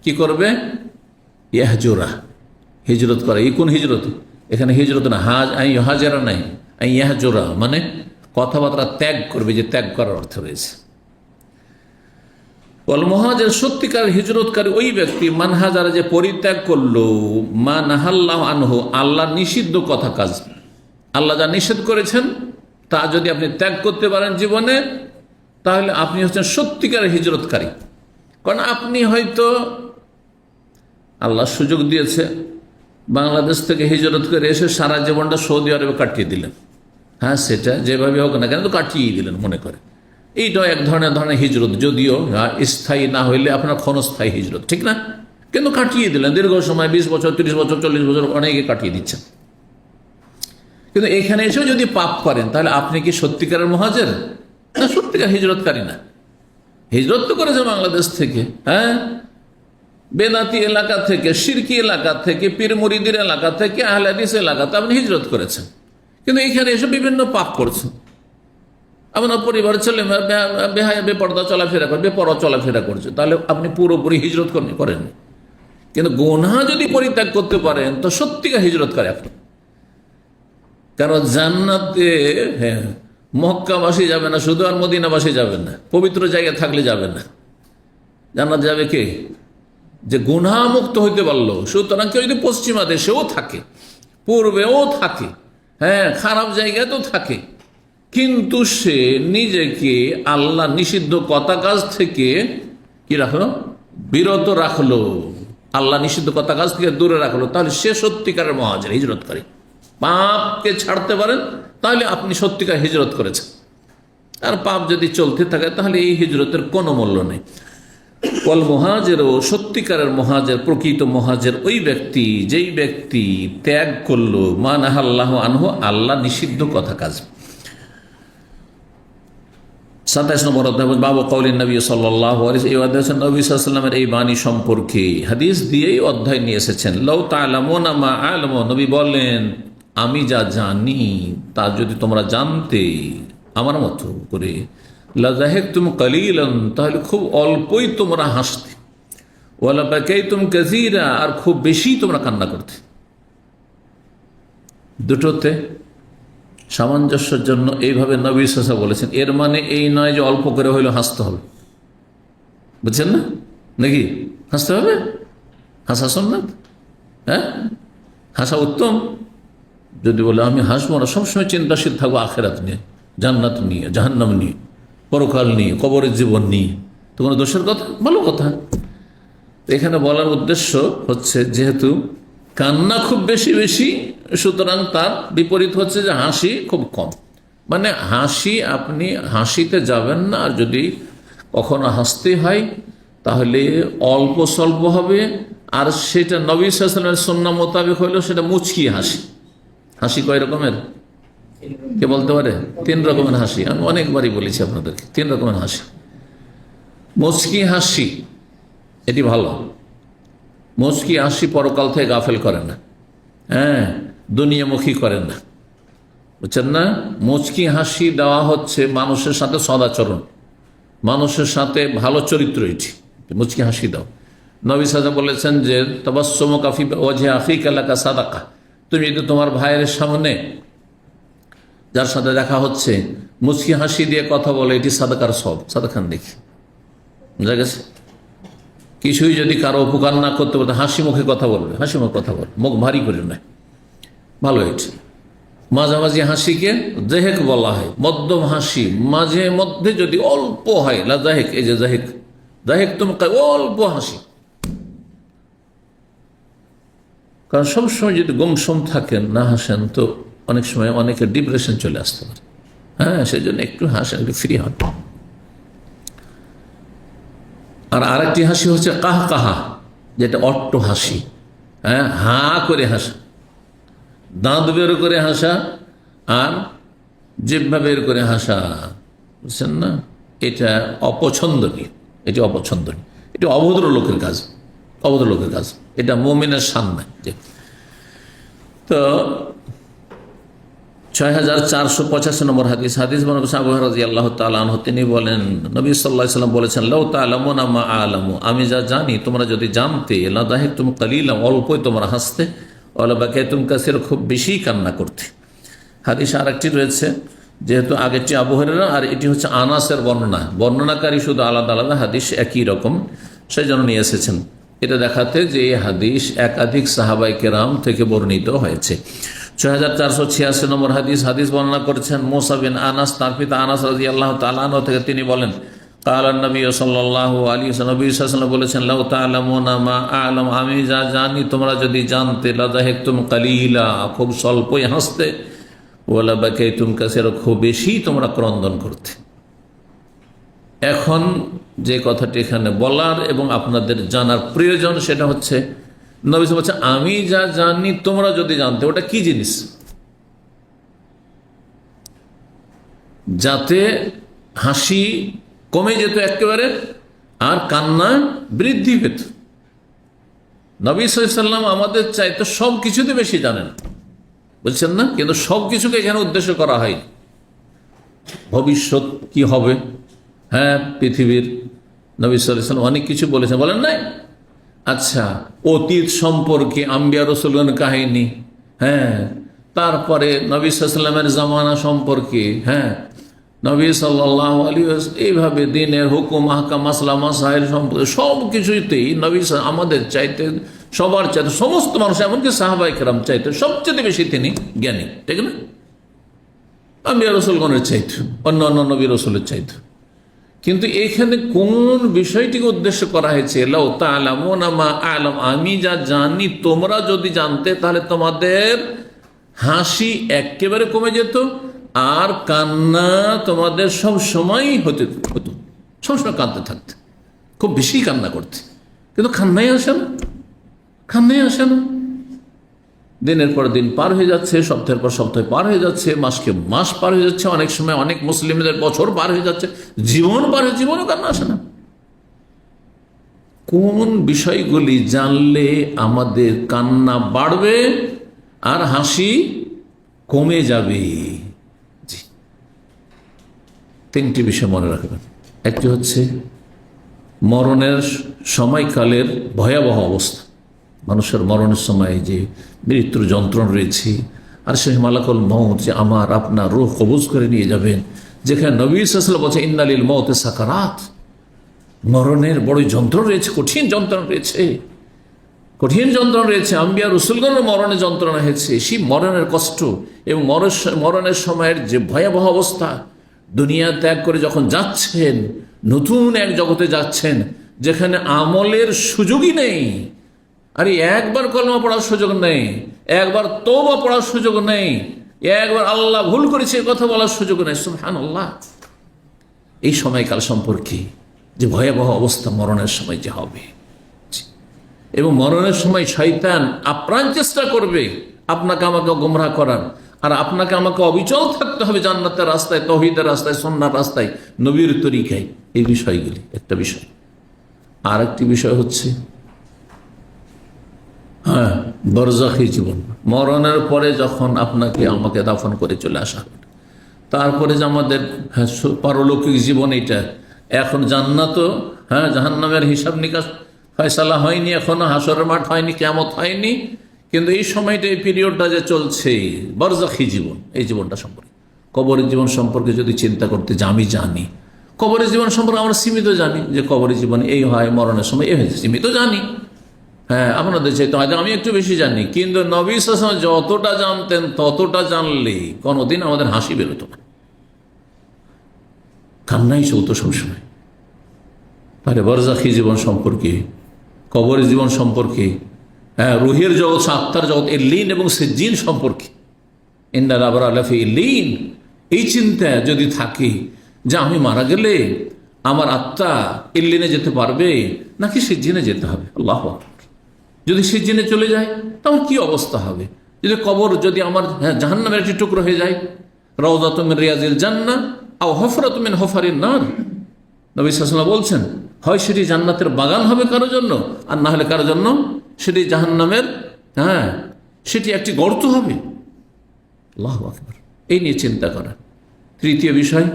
কি করবে? ইয়াহজুরা, হিজরত করে। এই কোন হিজরত? এখানে হিজরত না, হাজারা নাই, ইয়াহজুরা মানে কথাবার্তা ত্যাগ করবে, যে ত্যাগ করার অর্থ রয়েছে। ওয়াল মুহাজির, সত্যিকার হিজরতকারী ওই ব্যক্তি, মান হাজারা, যে পরিত্যাগ করলো, মা নাহাল্লাহু আনহু, আল্লাহ নিষিদ্ধ কথা কাজ, আল্লাহ যা নিষেধ করেছেন তা যদি আপনি ত্যাগ করতে পারেন জীবনে, তাহলে আপনি হচ্ছেন সত্যিকার হিজরতকারী। কারণ আপনি হয়তো আল্লাহ সুযোগ দিয়েছে, বাংলাদেশ থেকে হিজরত করে এসে সারা জীবনটা সৌদি আরবে কাটিয়ে দিলেন। হ্যাঁ, সেটা যেভাবে হোক না কেন তো কাটিয়ে দিলেন মনে করে, এইটাও এক ধরনের হিজরত, যদিও স্থায়ী না হইলে আপনার ক্ষণস্থায়ী হিজরত, ঠিক না? কিন্তু কাটিয়ে দিলেন দীর্ঘ সময়, 20 বছর, 30 বছর, 40 বছর, অনেকে কাটিয়ে দিচ্ছেন। কিন্তু এখানে এসেও যদি পাপ করেন তাহলে আপনি কি সত্যিকারের মুহাজির না সত্যিকার হিজরতকারী না? হিজরত তো করেছে বাংলাদেশ থেকে, হ্যাঁ, বেদাতি এলাকা থেকে, শিরকি এলাকা থেকে, পীর মুরিদের এলাকা থেকে, আহলে হাদিস এলাকাতে আপনি হিজরত করেছেন, কিন্তু এখানে এসে বিভিন্ন পাপ করছেন। আপনার পরিবার ছেলে বেহায়া বেপর্দা চলাফেরা করে, বেপরোয়া চলাফেরা করছে, তাহলে আপনি পুরোপুরি হিজরত করেন। কিন্তু গুনাহ যদি পরিত্যাগ করতে পারেন তো সত্যিকার হিজরত করে আপনি। কারণ জান্নাতে মক্কাবাসী যাবে না শুধু, আর মদিনাবাসী যাবে না, পবিত্র জায়গায় থাকলে যাবে না। জান্নাত যাবে কে? যে গুনাহ মুক্ত হইতে পারলো। সুতরাং কেউ যদি পশ্চিমা দেশেও থাকে, পূর্বেও থাকে, হ্যাঁ, খারাপ জায়গায় তো থাকে, কিন্তু সে নিজেকে আল্লাহ নিষিদ্ধ কথা কাজ থেকে কি রাখলো? বিরত রাখলো, আল্লাহ নিষিদ্ধ কথা কাজ থেকে দূরে রাখলো, তাহলে সে সত্যিকারের মুহাজির, হিজরতকারী। পাপকে ছাড়তে পারেন তাহলে আপনি সত্যিকার হিজরত করেছেন। আর পাপ যদি চলতে থাকে তাহলে এই হিজরতের কোনো মূল্য নেই। ওয়াল মুহাজির, ও সত্যিকারের মুহাজির, প্রকৃত মুহাজির ওই ব্যক্তি যেই ব্যক্তি ত্যাগ করলো মা নাহাল্লাহু আনহু, আল্লাহ নিষিদ্ধ কথা কাজ। 27 নম্বর অধ্যায় বাবু কওলিন নবী সাল্লাল্লাহু আলাইহি ওয়া সাল্লাম, নবী সাল্লাল্লাহু আলাইহি ওয়াসাল্লামের এই বাণী সম্পর্কে হাদিস দিয়েই অধ্যায় নিয়ে এসেছেন। লাউ তা'লামুনা মা আ'লামু, নবী বলেন আমি যা জানি তা যদি তোমরা জানতে আমার মতো করে, লা যাহিকতুম কালিলান, তাহলে খুব অল্পই তোমরা হাসতে, ওয়ালা বাকাইতুম কাসীরা, আর খুব বেশি তোমরা কান্না করতে। দুটোতে সামঞ্জস্যের জন্য এইভাবে নবী সাল্লাল্লাহু আলাইহি ওয়াসাল্লাম বলেছেন। এর মানে এই নয় যে অল্প করে হইলেও হাসতে হবে, বুঝছেন না নাকি? হাসতে হবে, হাসা সুন্নাত, হ্যাঁ হাসা উত্তম। যদি বলে আমি হাসবো না, সবসময় চিন্তাশীল থাকবো আখেরাত নিয়ে, জান্নাত নিয়ে, জাহান্নাম নিয়ে, পরকাল নিয়ে, কবরের জীবন নিয়ে, তো কোনো দোষের কথা? ভালো কথা। এখানে বলার উদ্দেশ্য হচ্ছে যেহেতু কান্না খুব বেশি বেশি, সুতরাং তার বিপরীত হচ্ছে যে হাসি খুব কম। মানে হাসি, আপনি হাসিতে যাবেন না, আর যদি কখনো হাসতে হয় তাহলে অল্প স্বল্প হবে, আর সেটা নবী সাল্লাল্লাহু আলাইহি ওয়াসাল্লামের সুন্নাহ মোতাবেক হইলেও সেটা মুচকি হাসি। হাসি কয় রকমের কে বলতে পারে? 3 রকমের হাসি। আমি অনেকবারই বলেছি আপনাদেরকে, 3 রকমের হাসি। মুচকি হাসি এটি ভালো। মুচকি হাসি পরকাল থেকে গাফেল করে না, হ্যাঁ, দুনিয়ামুখী করে না, বুঝছেন না? মুচকি হাসি দেওয়া হচ্ছে মানুষের সাথে সদাচরণ, মানুষের সাথে ভালো চরিত্র, এটি মুচকি হাসি দাও। নবী সাল্লাল্লাহু আলাইহি ওয়াসাল্লাম বলেছেন যে তাবাসসুমুকা ফি ওয়াজহি আখিকা লাকা সাদাকা, তুমি যদি তোমার ভাইয়ের সামনে যার সাথে দেখা হচ্ছে মুচকি হাসি দিয়ে কথা বলে, এটি সাদাকার সব। সাদাখান দেখি বুঝা গেছে? কিছুই যদি কারো উপকার না করতে পারতে হাসি মুখে কথা বলবে, হাসি মুখে কথা বলবে, মুখ ভারী করে নেয়, ভালো এটি। মাঝামাঝি হাসিকে জাহেক বলা হয়, মধ্যম হাসি, মাঝে মধ্যে যদি অল্প হয়, লা জাহেক, এই যে জাহেক, জাহেক তুমি অল্প হাসি। কারণ সবসময় যদি গুমসুম থাকেন, না হাসেন, তো অনেক সময় অনেকের ডিপ্রেশন চলে আসতে পারে। হ্যাঁ, সেই জন্য একটু হাসেন, একটু ফ্রি হন। আর আরেকটি হাসি হচ্ছে কাহ কাহা, যেটা অট্ট হাসি, হ্যাঁ, হা করে হাসা, দাঁত বের করে হাসা আর জিহ্বা বের করে হাসা, বুঝছেন না? এটা অপছন্দনীয়, এটি অপছন্দনীয়, এটি অভদ্র লোকের কাজ, অভদ্র লোকের কাজ, এটা মুমিনের শান নাই। তো 6485 নম্বর হাদিস, হাদিস বর্ণনা করেছেন আবু হুরায়রা রাদিয়াল্লাহু তাআলা আনহু, তিনি বলেন নবী সাল্লাল্লাহু আলাইহি ওয়াসাল্লাম বলেছেন, লাউ তা'লামুনা মা আ'লামু, আমি যা জানি তোমরা যদি জানতে, লা দাহিকতুম কালিলাম, অল্পই তোমরা হাসতে, ওয়ালা বাকাইতুম কাসীর, খুব বেশি কান্না করতে। হাদিস আরেকটি রয়েছে, যেহেতু আগেরটি আবু হুরায়রা আর এটি হচ্ছে আনাসের বর্ণনা, বর্ণনাকারী শুধু আলাদা আলাদা, হাদিস একই রকম, সেই জন্য নিয়ে এসেছেন। এটা দেখাতে যে এই হাদিস একাধিক সাহাবায়ে কেরাম থেকে বর্ণিত হয়েছে। 6486 নম্বর হাদিস, হাদিস বর্ণনা করেছেন মুসা বিন আনাস, তার পিতা আনাস রাদিয়াল্লাহু তাআলা আনহু থেকে, তিনি বলেন কালা নবী সাল্লাল্লাহু আলাইহি ওয়াসাল্লাম, নবী সাল্লাল্লাহু আলাইহি ওয়াসাল্লাম বলেছেন, লাউ তা'লামুনা মা আ'লাম, আমি যা জানি তোমরা যদি জানতে, লা দাহিকতুম কালিলা, খুব স্বল্পই হাসতে, ওয়ালা বাকাইতুম কাসীরা, খুব বেশি তোমরা ক্রন্দন করতে। এখন যে কথাটি এখানে বলার এবং আপনাদের জানার প্রয়োজন, সেটা হচ্ছে নবী সাল্লাল্লাহু আলাইহি ওয়াসাল্লাম বলছেন আমি যা জানি তোমরা যদি জানতে, ওটা কি জিনিস? যাতে হাসি কমে যেত একেবারে আর কান্না বৃদ্ধি পেত। নবী সাল্লাল্লাহু আলাইহি ওয়াসাল্লাম আমাদের চাইতে সব কিছুতে বেশি জানেন, বুঝছেন না? কিন্তু সব কিছুকে এখানে উদ্দেশ্য করা হয়, ভবিষ্যৎ কি হবে, হ্যাঁ, পৃথিবীর, নবী সাল্লাল্লাহু আলাইহি ওয়াসাল্লাম অনেক কিছু বলেছেন, বলেন নাই? আচ্ছা, অতীত সম্পর্কে আম্বিয়া রাসূলগণের কাহিনী, হ্যাঁ, তারপরে নবী সাল্লাল্লাহু আলাইহি ওয়াসাল্লামের জামানা সম্পর্কে, হ্যাঁ, নবী সাল্লাল্লাহু আলাইহি ওয়াসাল্লাম এইভাবে দিনের হুকুম, আহকাম, মাসলা মাসাইল সম্পর্কে সব কিছুতেই নবী আমাদের চাইতে, সবার চাইতে, সমস্ত মানুষ, এমনকি সাহাবায়ে কেরাম চাইতে সবচেয়ে বেশি তিনি জ্ঞানী, ঠিক না? আম্বিয়া রাসূলগণের চাইতে, অন্যান্য নবী রাসূলের চাইতে। কিন্তু এখানে কোন বিষয়টিকে উদ্দেশ্য করা হয়েছে? লাউ তা'লামুনা মা আ'লাম, আমি যা জানি তোমরা যদি জানতে, তাহলে তোমাদের হাসি একেবারে কমে যেত আর কান্না তোমাদের সব সময় হতো, সবসময় কাঁদতে থাকতে। খুব বেশি কান্না করতে, কিন্তু কান্নাই আসে না, কান্নাই আসে না। দিনের পর দিন পার হয়ে যাচ্ছে, সপ্তাহের পর সপ্তাহ পার হয়ে যাচ্ছে, মাসকে মাস পার হয়ে যাচ্ছে, অনেক সময় অনেক মুসলিমদের বছর পার হয়ে যাচ্ছে, জীবন পার হয়ে, জীবনও কান্না আসে না। কোন বিষয়গুলি জানলে আমাদের কান্না বাড়বে আর হাসি কমে যাবে? তিনটি বিষয় মনে রাখবেন। একটি হচ্ছে মরণের সময়কালের ভয়াবহ অবস্থা, মানুষের মরণের সময় যে মৃত্যুর যন্ত্রণা রয়েছে, আর সে মালাকুল মউত যে আমার আপনার রূহ কবজ করে নিয়ে যাবেন, যেখানে নবী সাল্লাল্লাহু আলাইহি ওয়াসাল্লাম বলছে ইন্না লিল মউতি সাকারাত, মরণের বড় যন্ত্রণা রয়েছে, কঠিন যন্ত্রণা রয়েছে, কঠিন যন্ত্রণা রয়েছে। আম্বিয়া রাসূলগণের মরণের যন্ত্রণা হয়েছে, সেই মরণের কষ্ট এবং মরণের সময়ের যে ভয়াবহ অবস্থা। দুনিয়া ত্যাগ করে যখন যাচ্ছেন, নতুন এক জগতে যাচ্ছেন যেখানে আমলের সুযোগই নেই। আরে একবার কলমা পড়ার সুযোগ নেই, একবার তওবা পড়ার সুযোগ নেই, একবার আল্লাহ ভুল করেছে কথা বলার সুযোগ নেই। সুবহানাল্লাহ। এই সময়কাল সম্পর্কে যে ভয়াবহ অবস্থা মরণের সময় যে হবে, এবং মরণের সময় শয়তান আপ্রাণ চেষ্টা করবে আপনাকে আমাকে গোমরাহ করার, আর আপনাকে আমাকে অবিচল থাকতে হবে জান্নাতের রাস্তায়, তাওহীদের রাস্তায়, সুন্নাহর রাস্তায়, নবীর তরিকায়। এই বিষয়গুলি একটা বিষয়। আর একটি বিষয় হচ্ছে বরজাখী জীবন, মরণের পরে যখন আপনাকে আমাকে দাফন করে চলে আসা হবে, তারপরে যে আমাদের পারলৌকিক জীবন, এটা এখন জান্নাত জাহান্নামের হিসাব নিকাশ ফয়সালা হয়নি, এখনো হাসরের মাঠ হয়নি, কিয়ামত হয়নি, কিন্তু এই সময়টা, এই পিরিয়ডটা যে চলছে বরজাখী জীবন, এই জীবনটা সম্পর্কে, কবরের জীবন সম্পর্কে যদি চিন্তা করতে যে আমি জানি, কবরের জীবন সম্পর্কে আমরা সীমিত জানি, যে কবরের জীবন এই হয়, মরণের সময় এই হয়েছে, সীমিত জানি। আপনাদের চাইতে হয়তো আমি একটু বেশি জানি, কিন্তু নবী সাল্লাল্লাহু আলাইহি ওয়াসাল্লাম যতটা জানতেন ততটা জানলে কোনোদিন আমাদের হাসি বেরোতো না, কান্নাই চলতো সবসময়। তাহলে বরজাখী জীবন সম্পর্কে, কবরের জীবন সম্পর্কে, রুহের জগৎ, আত্মার জগৎ, এর লীন এবং সিজ্জিন সম্পর্কে, ইন্নাল আবরারা লাফি ইল্লিন, এই চিন্তা যদি থাকে যে আমি মারা গেলে আমার আত্মা ইল্লিনে যেতে পারবে নাকি সিজ্জিনে যেতে হবে, আল্লাহু আকবার। যদি সিজ্জিনে চলে যায় তখন কি অবস্থা হবে? যদি কবর যদি আমার জাহান্নামের একটি টুকরো হয়ে যায়, রাউযাতুম মিন রিয়াজিল জান্নাহ আও হুফরাতুম মিন হুফারিন নার, নবী সাল্লাল্লাহু আলাইহি ওয়াসাল্লাম বলছেন, হয় সেটি জান্নাতের বাগান হবে কারো জন্য, আর না হলে কারো জন্য সেটি জাহান্নামের সেটি একটি গর্ত হবে। আল্লাহু আকবার। এই নিয়ে চিন্তা করা। তৃতীয় বিষয়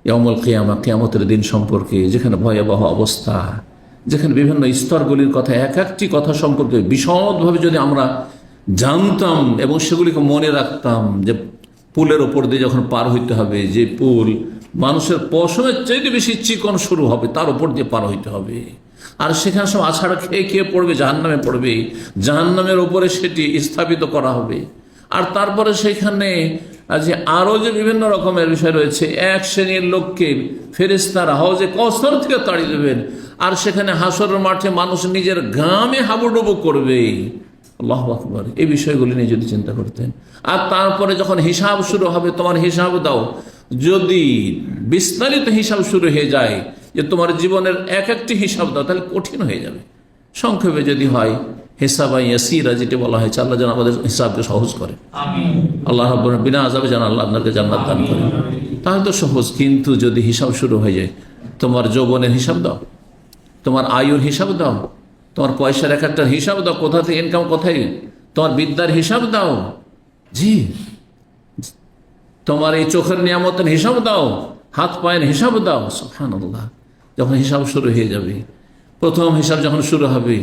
ইয়াউমুল কিয়ামা, কিয়ামতের দিন সম্পর্কে, যেখানে ভয়াবহ অবস্থা, যেখানে বিভিন্ন স্তরগুলির কথা, এক একটি কথা সম্পর্কে বিশদভাবে যদি আমরা জানতাম এবং সেগুলিকে মনে রাখতাম, যে পুলের ওপর দিয়ে যখন পার হইতে হবে, যে পুল মানুষের পশমের চাইতে বেশি চিকন শুরু হবে, তার উপর দিয়ে পার হইতে হবে, আর সেখানে সব আছাড়া খেয়ে খেয়ে পড়বে, জাহান্নামে পড়বে, জাহান্নামের উপরে সেটি স্থাপিত করা হবে। আর তারপরে সেখানে যে আরো যে বিভিন্ন রকমের বিষয় রয়েছে, এক শ্রেণীর লোককে ফেরেশতারা হাউজে কাউসার থেকে তাড়িয়ে দেবেন, আর সেখানে হাসরের মাঠে মানুষ নিজের ঘামে হাবুডুবু করবে। আল্লাহু আকবার। এই বিষয়গুলি নিয়ে যদি চিন্তা করতেন। আর তারপরে যখন হিসাব শুরু হবে, তোমার হিসাব দাও, যদি বিস্তারিত হিসাব শুরু হয়ে যায়, যে তোমার জীবনের এক একটি হিসাব দাও, তাহলে কঠিন হয়ে যাবে। সংক্ষেপে যদি হয় হিসাবা ইয়াসিরা, যেটা বলা হয়েছে, আল্লাহ যেন আমাদের হিসাবকে সহজ করে, আল্লাহ রাব্বুল বিনা আযাবে যেন আল্লাহ আপনাকে জান্নাত দান করে, তাহলে তো সহজ। কিন্তু যদি হিসাব শুরু হয়ে যায়, তোমার যৌবনের হিসাব দাও, তোমার আয়ুর হিসাব দাও, তোমার পয়সার এক একটার হিসাব দাও, কোথা থেকে ইনকাম, কোথায়, তোমার বিদ্যার হিসাব দাও, জি, তোমার এই চোখের নিয়ামতের হিসাব দাও, হাত পায়ের হিসাব দাও। সুবহানাল্লাহ। যখন হিসাব শুরু হয়ে যাবে, প্রথম হিসাব যখন শুরু হবে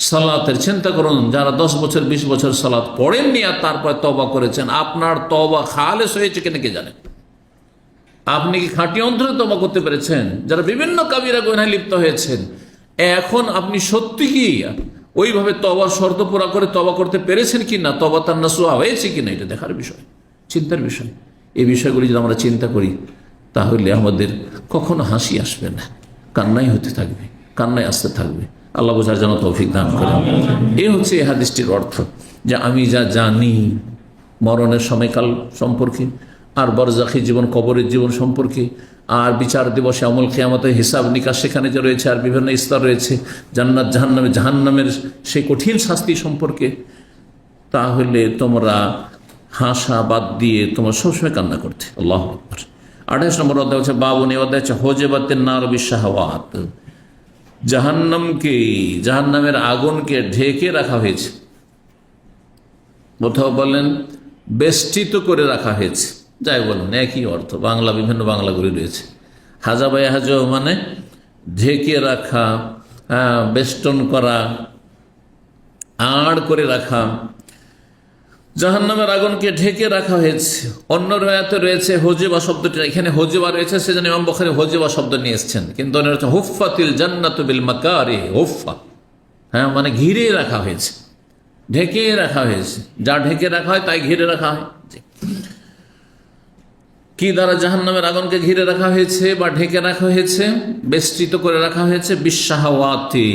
সালাতের, চিন্তা করুন, যারা 10 বছর 20 বছর সালাত পড়েননি আর তারপর তওবা করেছেন, আপনার তওবা খালেস হয়েছে কিনা কে জানেন? আপনি কি খাঁটি অন্তরে তওবা করতে পেরেছেন? যারা বিভিন্ন কাবিরা গুনাহে লিপ্ত হয়েছেন, এখন আপনি সত্যি কি ওইভাবে তওবার শর্ত পুরা করে তওবা করতে পেরেছেন কিনা, তওবাতান নাসুহা হয়েছে কিনা, এটা দেখার বিষয়, চিন্তার বিষয়। এই বিষয়গুলি যদি আমরা চিন্তা করি, তাহলে আমাদের কখনো হাসি আসবে না, কান্নাই হতে থাকবে, কান্নায় আসতে থাকবে। আল্লাহ বোঝার যেন তৌফিক দান করেন। এই হচ্ছে এই হাদিসটির অর্থ, যে আমি যা জানি মরণের সময়কাল সম্পর্কে, আর বরজাখী জীবন, কবরের জীবন সম্পর্কে, আর বিচার দিবসে আমল কিয়ামতের হিসাব নিকাশ সেখানে যে রয়েছে, আর বিভিন্ন স্তর রয়েছে, জান্নাত জাহান্নামের সেই কঠিন শাস্তি সম্পর্কে, তাহলে তোমরা হাসা বাদ দিয়ে তোমরা সবসময় কান্না করতে। আল্লাহু আকবার। 28 নম্বর অধ্যায় হচ্ছে বাবুনি অধ্যায় হচ্ছে হোজেবাতের নার বিশাহাওয়াত। জাহান্নামের আগুনকে ঢেকে রাখা হয়েছে, কোথাও বলেন বেষ্টিত করে রাখা হয়েছে, যাই বলেন একই অর্থ, বাংলা বিভিন্ন বাংলাগুলি রয়েছে। হাজাবাই হাজ মানে ঢেকে রাখা, বেষ্টন করা, আড় করে রাখা। জাহান্নামের আগুনকে ঢেকে রাখা হয়েছে। অন্য রয়াতে রয়েছে হোজেবা শব্দটি, এখানে হোজেবা রয়েছে সেজন্য ইমাম বুখারী হোজেবা শব্দ নিয়ে এসেছেন, কিন্তু অন্য রয়েছে হুফফাতিল জান্নাতু বিল মাকারি, হুফফা, মানে ঘিরে রাখা হয়েছে, ঢেকে রাখা হয়েছে। যা ঢেকে রাখা হয় তাই ঘিরে রাখা হয়। কি দ্বারা জাহান্নামের আগুনকে ঘিরে রাখা হয়েছে বা ঢেকে রাখা হয়েছে, বেষ্টিত করে রাখা হয়েছে? বিশাহাওয়াতি,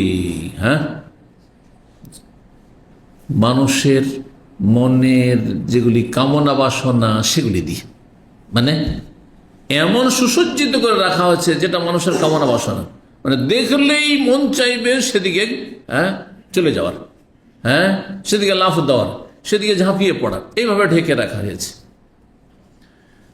মানুষের মনের যেগুলি কামনা বাসনা সেগুলি দিয়ে, মানে এমন সুসজ্জিত করে রাখা হচ্ছে যেটা মানুষের কামনা বাসনা, মানে দেখলেই মন চাইবে সেদিকে চলে যাওয়ার, সেদিকে লাফ দেওয়ার, সেদিকে ঝাঁপিয়ে পড়ার, এইভাবে ঢেকে রাখা হয়েছে।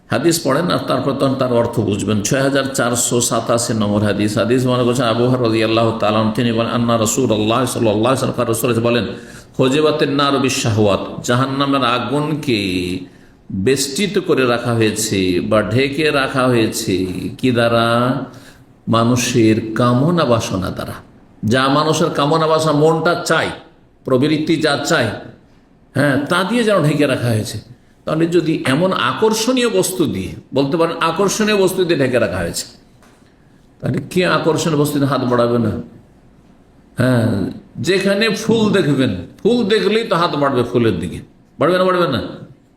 হাদিস পড়েন আর তারপর তখন তার অর্থ বুঝবেন। 6487 নম্বর হাদিস মনে করছেন আবু হুরায়রা রাদিয়াল্লাহু তাআলা আনহু, তিনি বলেন আন্না রাসূলুল্লাহ সাল্লাল্লাহু আলাইহি ওয়াসাল্লাম রাসূল বলেন হোজেবাতের নার বিশাহাওয়াত, জাহান্নামের আগুনকে বেষ্টিত করে রাখা হয়েছে বা ঢেকে রাখা হয়েছে কি দ্বারা? মানুষের কামনা বাসনা দ্বারা। যা মানুষের কামনা বাসনা, মনটা চাই, প্রবৃত্তি যা চাই, তা দিয়ে যেন ঢেকে রাখা হয়েছে। তাহলে যদি এমন আকর্ষণীয় বস্তু দিয়ে, বলতে পারেন আকর্ষণীয় বস্তু দিয়ে ঢেকে রাখা হয়েছে, তাহলে কে আকর্ষণীয় বস্তুতে হাত বাড়াবে না? যেখানে ফুল দেখবেন, ফুল দেখলেই তো হাত বাড়বে ফুলের দিকে, বাড়বে না? বাড়বে না?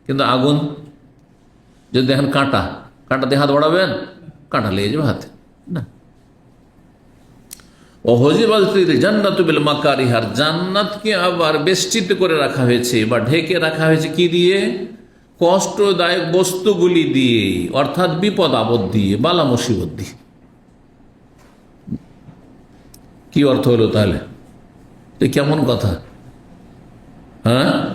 কিন্তু আগুন যদি দেখেন কাঁটা দিয়ে হাত বাড়াবেন? কাঁটা লেগে যাবে হাতে না। ও হোজেবাতিল জান্নাতু বিল মাকারিহার, জান্নাতকে আবার বেষ্টিত করে রাখা হয়েছে বা ঢেকে রাখা হয়েছে কি দিয়ে? কষ্টদায়ক বস্তুগুলি দিয়ে, অর্থাৎ বিপদ আপদ দিয়ে, বালা মুসিবত দিয়ে। কি অর্থ হলো তাহলে? কেমন কথা?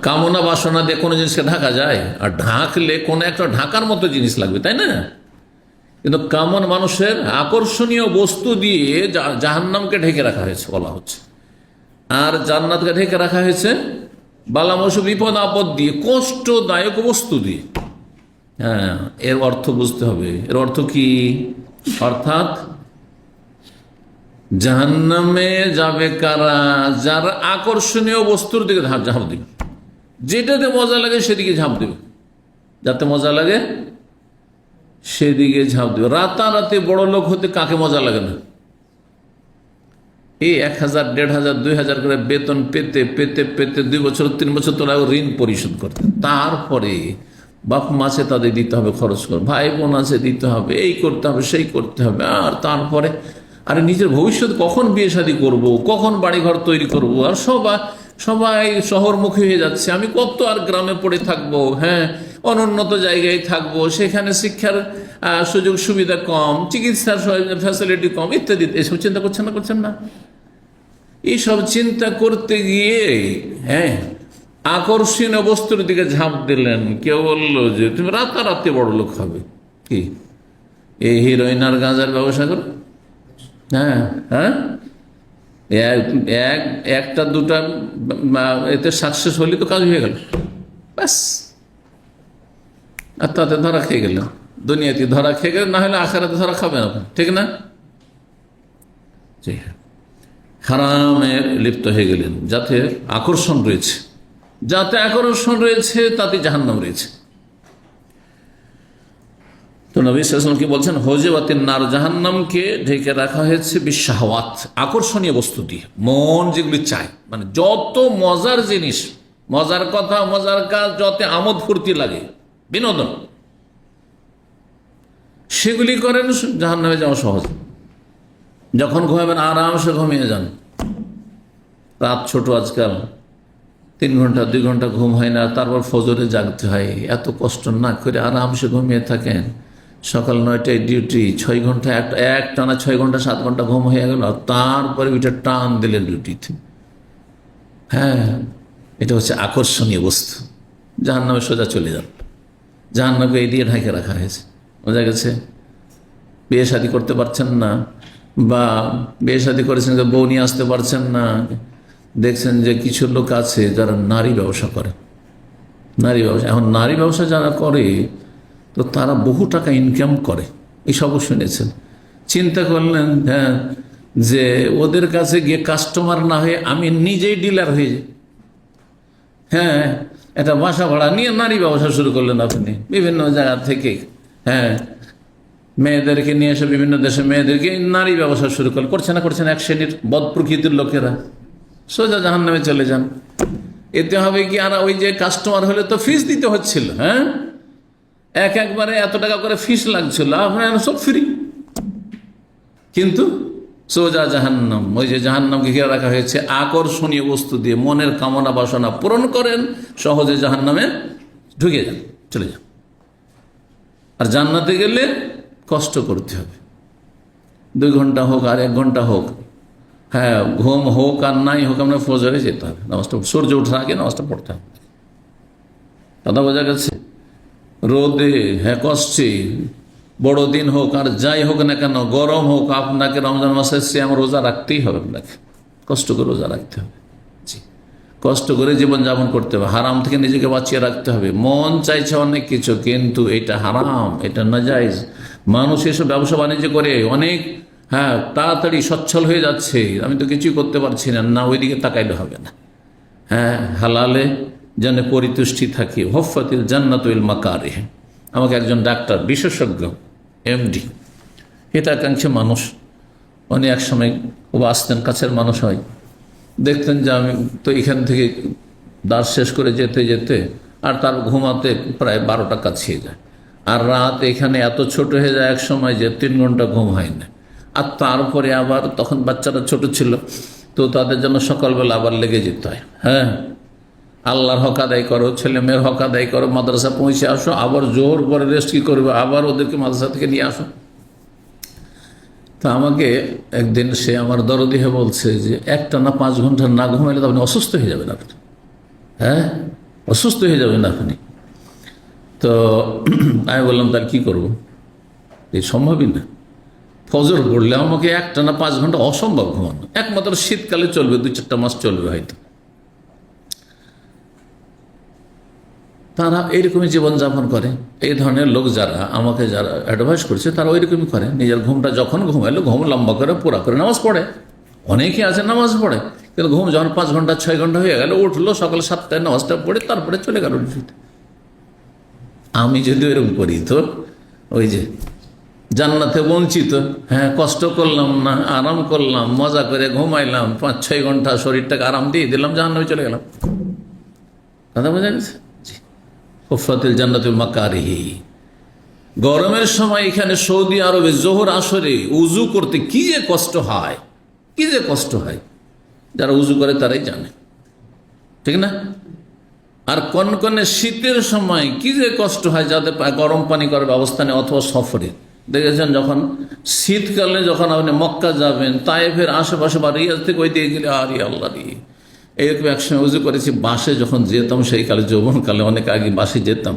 কামনা বাসনা দিয়ে কোনো জিনিসকে ঢাকা যায়? আর ঢাকলে কোনো একটা ঢাকার মতো জিনিস লাগবে, তাই না? কিন্তু কামন মানুষের আকর্ষণীয় বস্তু দিয়ে জাহান্নামকে ঢেকে রাখা হয়েছে বলা হচ্ছে, আর জান্নাতকে ঢেকে রাখা হয়েছে বালা মুসিবত, বিপদ আপদ দিয়ে, কষ্টদায়ক বস্তু দিয়ে। এর অর্থ বুঝতে হবে। এর অর্থ কি? অর্থাৎ জাহান্নামে যাবে কারা? যার আকর্ষণীয় বস্তুর দিকে ঝাঁপ দিবে, যেটাতে মজা লাগে সেদিকে ঝাঁপ দেবে, যাতে মজা লাগে সেদিকে ঝাঁপ দেবে। রাতারাতি বড় লোক হতে কাকে মজা লাগে না? এই 1000, 1500, 2000 করে বেতন পেতে পেতে পেতে 2 বছর 3 বছর তোরা ঋণ পরিশোধ করতে, তারপরে বাপ মাসে তাদের দিতে হবে, খরচ করে, ভাই বোন আছে দিতে হবে, এই করতে হবে সেই করতে হবে, আর তারপরে আরে নিজের ভবিষ্যৎ কখন বিয়ে শাদী করবো, কখন বাড়িঘর তৈরি করব, আর সবাই শহরমুখী হয়ে যাচ্ছে, আমি কত আর গ্রামে পড়ে থাকবো, অনুন্নত জায়গায় থাকবো, সেখানে শিক্ষার সুযোগ সুবিধা কম, চিকিৎসার ফ্যাসিলিটি কম, ইত্যাদি। এসব চিন্তা করছেন না? এইসব চিন্তা করতে গিয়ে আকর্ষণীয় বস্তুর দিকে ঝাঁপ দিলেন। কেউ বললো যে তুমি রাতারাতি বড় লোক হবে, কি এই হিরোইন আর গাঁজার ব্যবসা করো? একটা দুটা এতে সাকসেস হলে তো কাজ হয়ে গেল, ব্যাস। আর তাতে ধরা খেয়ে গেল, দুনিয়াতে ধরা খেয়ে গেল, না হলে আখেরাতে ধরা খাবেন আপনি, ঠিক না? জি হ্যাঁ, হারামে লিপ্ত হয়ে গেলেন। যাতে আকর্ষণ রয়েছে, তাতে জাহান্নাম রয়েছে। তো নবী সাল্লাল্লাহু আলাইহি ওয়াসাল্লাম কি বলছেন? হোজেবাতিন নার, জাহান্নামকে ঢেকে রাখা হয়েছে বিশাহাওয়াত, আকর্ষণীয় বস্তু দিয়ে, মন যেগুলি চায়, মানে যত মজার জিনিস, মজার কথা, মজার কাজ, যত আমোদ ফুর্তি লাগে, বিনোদন, সেগুলি করেন, জাহান্নামে যাওয়া সহজ। যখন ঘুমাবেন আরামসে ঘুমিয়ে যান। রাত ছোট আজকাল, 3 ঘন্টা 2 ঘন্টা ঘুম হয় না, তারপর ফজরে জাগতে হয়, এত কষ্ট না করে আরামসে ঘুমিয়ে থাকেন। সকাল 9টায় ডিউটি, 6 ঘন্টা এক টানা 6 ঘন্টা 7 ঘন্টা ঘুম হয়ে গেল, তারপরে ওইটা টান দিলেন ডিউটিতে। হ্যাঁ, এটা হচ্ছে আকর্ষণীয় বস্তু। জাহান্নামে সোজা চলে যান। জাহান্নামকে এই দিয়ে ঢাকে রাখা হয়েছে, বোঝা গেছে। বিয়ে শাদী করতে পারছেন না, বা বিয়ে শাদী করেছেন বউ নিয়ে আসতে পারছেন না, দেখছেন যে কিছু লোক আছে যারা নারী ব্যবসা করে। নারী ব্যবসা, এখন নারী ব্যবসা যারা করে তো তারা বহু টাকা ইনকাম করে, এইসবও শুনেছেন। চিন্তা করলেন হ্যাঁ, যে ওদের কাছে গিয়ে কাস্টমার না হয়ে আমি নিজেই ডিলার হয়ে যাই। হ্যাঁ, একটা বাসা ভাড়া নিয়ে নারী ব্যবসা শুরু করলেন আপনি বিভিন্ন জায়গা থেকে। হ্যাঁ, মেয়েদেরকে নিয়ে এসে বিভিন্ন দেশে মেয়েদেরকে নারী ব্যবসা শুরু করছে না করছেন এক শ্রেণীর বদ প্রকৃতির লোকেরা। সোজা জাহান্নামে চলে যান। এতে হবে কি, আর ওই যে কাস্টমার হলে তো ফিস দিতে হচ্ছিল, হ্যাঁ একবারে এত টাকা করে ফিস লাগছিল, আপনার সব ফ্রি। কিন্তু সোজা জাহান্নাম। ওই যে জাহান্নামকে ঘিরে রাখা হয়েছে আকর্ষণীয় বস্তু দিয়ে, মনের কামনা বাসনা পূরণ করেন, সহজে জাহান্নামে ঢুকে যান, চলে যান। আর জান্নাতে গেলে কষ্ট করতে হবে, 2 ঘন্টা হোক আর 1 ঘন্টা হোক, হ্যাঁ ঘুম হোক আর নাই হোক, আমরা ফজরে যেতে হবে, নামাজটা সূর্য ওঠার আগে নামাজটা পড়তে হবে। কথা বোঝা গেছে। রোদে, হ্যাঁ কষ্টে, বড়দিন হোক আর যাই হোক না কেন, গরম হোক, আপনাকে রমজান মাসের শ্যাম রোজা রাখতেই হবে। আপনাকে কষ্ট করে রোজা রাখতে হবে, জি, কষ্ট করে জীবনযাপন করতে হবে, হারাম থেকে নিজেকে বাঁচিয়ে রাখতে হবে। মন চাইছে অনেক কিছু, কিন্তু এটা হারাম, এটা নাজায়েজ। মানুষ এসব ব্যবসা বাণিজ্য করে অনেক হ্যাঁ তাড়াতাড়ি সচ্ছল হয়ে যাচ্ছে, আমি তো কিছুই করতে পারছি না, না ওইদিকে তাকাইলে হবে না। হ্যাঁ, হালালে যেন পরিতুষ্টি থাকে। হফাতিল জান্নাতুল মাকারিহ। আমাকে একজন ডাক্তার, বিশেষজ্ঞ, এমডি, হিতাকাঙ্ক্ষী মানুষ, উনি এক সময় খুব আসতেন, কাছের মানুষ হয়, দেখতেন যে আমি তো এখান থেকে দাস শেষ করে যেতে যেতে আর তার ঘুমাতে প্রায় 12টা কাছিয়ে যায়, আর রাত এখানে এত ছোট হয়ে যায় এক সময় যে 3 ঘন্টা ঘুম হয় না। আর তারপরে আবার তখন বাচ্চারা ছোট ছিল, তো তাদের জন্য সকালবেলা আবার লেগে যেতে হয়। হ্যাঁ, আল্লাহর হক আদায় করো, ছেলে মেয়ের হক আদায় করো, মাদ্রাসা পৌঁছে আসো, আবার জোর করে রেস্ট কি করবে, আবার ওদেরকে মাদ্রাসা থেকে নিয়ে আসো। তা আমাকে একদিন সে আমার দরদি হয়ে বলছে যে একটানা 5 ঘন্টা না ঘুমাইলে তো আপনি অসুস্থ হয়ে যাবেন, আপনি হ্যাঁ অসুস্থ হয়ে যাবেন আপনি। তো আমি বললাম তার কি করবো, এই সম্ভবই না। ফজর পড়লে আমাকে একটানা 5 ঘন্টা অসম্ভব ঘুমানো, একমাত্র শীতকালে চলবে, 2-4টা মাস চলবে হয়তো। তারা এইরকমই জীবনযাপন করে। এই ধরনের লোক যারা আমাকে যারা অ্যাডভাইস করছে তারা ওইরকমই করে, নিজের ঘুমটা যখন ঘুমাইলো ঘুম লম্বা করে পুরা করে নামাজ পড়ে। অনেকে আছে নামাজ পড়ে, কিন্তু ঘুম যখন 5 ঘন্টা 6 ঘন্টা হয়ে গেল, উঠলো সকাল 7টায় নামাজটা পড়ে তারপরে চলে গেল ডিউটিতে। আমি যদি এরকম করি তো ওই যে জান্নাতে বঞ্চিত। হ্যাঁ, কষ্ট করলাম না, আরাম করলাম, মজা করে ঘুমাইলাম, 5-6 ঘন্টা শরীরটাকে আরাম দিয়ে দিলাম, জাহান্নামে চলে গেলাম। কথা বোঝা গেছে। হুফাতিল জান্নাতুল মাকারিহি। গরমের সময় এখানে সৌদি আরবে জোহর আসরে উজু করতে কি যে কষ্ট হয়, কি যে কষ্ট হয়, যারা উজু করে তারাই জানে, ঠিক না? আর কনকনে শীতের সময় কি যে কষ্ট হয় যাদের গরম পানি করার ব্যবস্থা নেই, অথবা সফরে দেখেছেন যখন শীতকালে যখন আপনি মক্কা যাবেন, তায়েফের আশেপাশে বা রিয়াজ থেকে ওই দিয়ে গেলে আরে আল্লাহ রে, এরকম একসময় উজু করেছি বাসে যখন যেতাম, সেই কালে যৌবনকালে অনেক আগে বাসে যেতাম,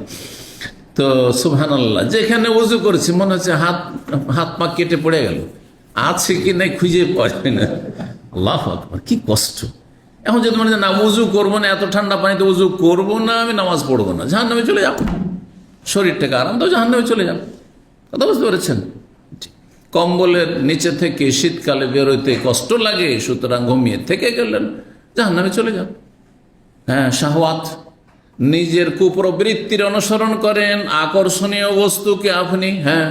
তো সুবহানাল্লাহ যেখানে উজু করেছি মনে হচ্ছে হাত পা কেটে পড়ে গেল, আছে কি নাই খুঁজে পাওয়া না। আল্লাহু আকবার, কি কষ্ট। এখন যদি মনে হয় না উজু করবো না, এত ঠান্ডা পানিতে উজু করবো না, আমি নামাজ পড়বো না, জাহান্নামে চলে যাবো, শরীরটাকে আরাম দাও, জাহান্নামে চলে যাবো। কথা বুঝতে পেরেছেন? কম্বলের নিচে থেকে শীতকালে বেরোতে কষ্ট লাগে, সুতরাং ঘুমিয়ে থেকে গেলেন, জাহান্নামে চলে যান। হ্যাঁ, শাহওয়াত, নিজের কুপ্রবৃত্তির অনুসরণ করেন, আকর্ষণীয় বস্তুকে আপনি হ্যাঁ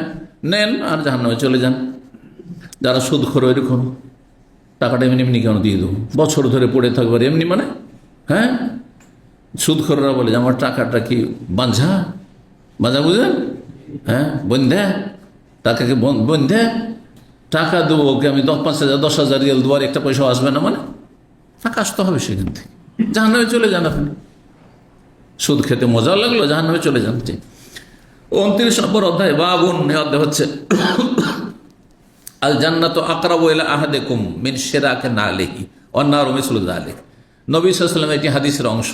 নেন আর জাহান্নামে চলে যান। যারা সুদখোর ওইরকম, টাকাটা এমনি এমনি কেন দিয়ে দেবো, বছর ধরে পড়ে থাকবে এমনি, মানে হ্যাঁ সুদখোররা বলে যে আমার টাকাটা কি বাঁঝা বুঝলেন, হ্যাঁ বন্ধা, টাকাকে বন্ধা, টাকা দেবো ওকে আমি 5,000 10,000 রিয়াল দেবো, আর একটা পয়সাও আসবে না, মানে টাকা আসতে হবে সেখান থেকে। জাহান্নামে চলে যান আপনি। সুদ খেতে মজা লাগলো, জাহান্নামে চলে যান। 29 নম্বর অধ্যায়, বাবুন, অধ্যায় হচ্ছে আল জান্নাতু আকরাবু ইলা আহাদিকুম মিন শিরাকি নালিহি ওয়ান নারু মিসলু যালিক। নবী সাল্লাল্লাহু আলাইহি ওয়াসাল্লাম, এটি হাদিসের অংশ।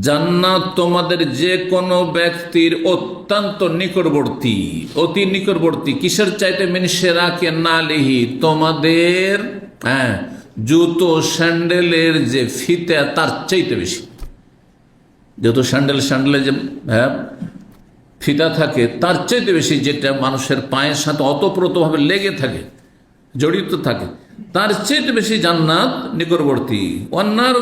জান্নাত তোমাদের যে কোনো ব্যক্তির অত্যন্ত নিকটবর্তী, অতি নিকটবর্তী। কিসের চাইতে? মিন শিরাকি নালিহি, তোমাদের জুতো স্যান্ডেলের যে ফিতা তার চাইতে বেশি। যেহেতু স্যান্ডেলের যে ফিতা থাকে তার চাইতে বেশি, যেটা মানুষের পায়ের সাথে অতপ্রতভাবে লেগে থাকে, জড়িত থাকে, তার চাইতে বেশি জান্নাত নিকটবর্তী। অন্যার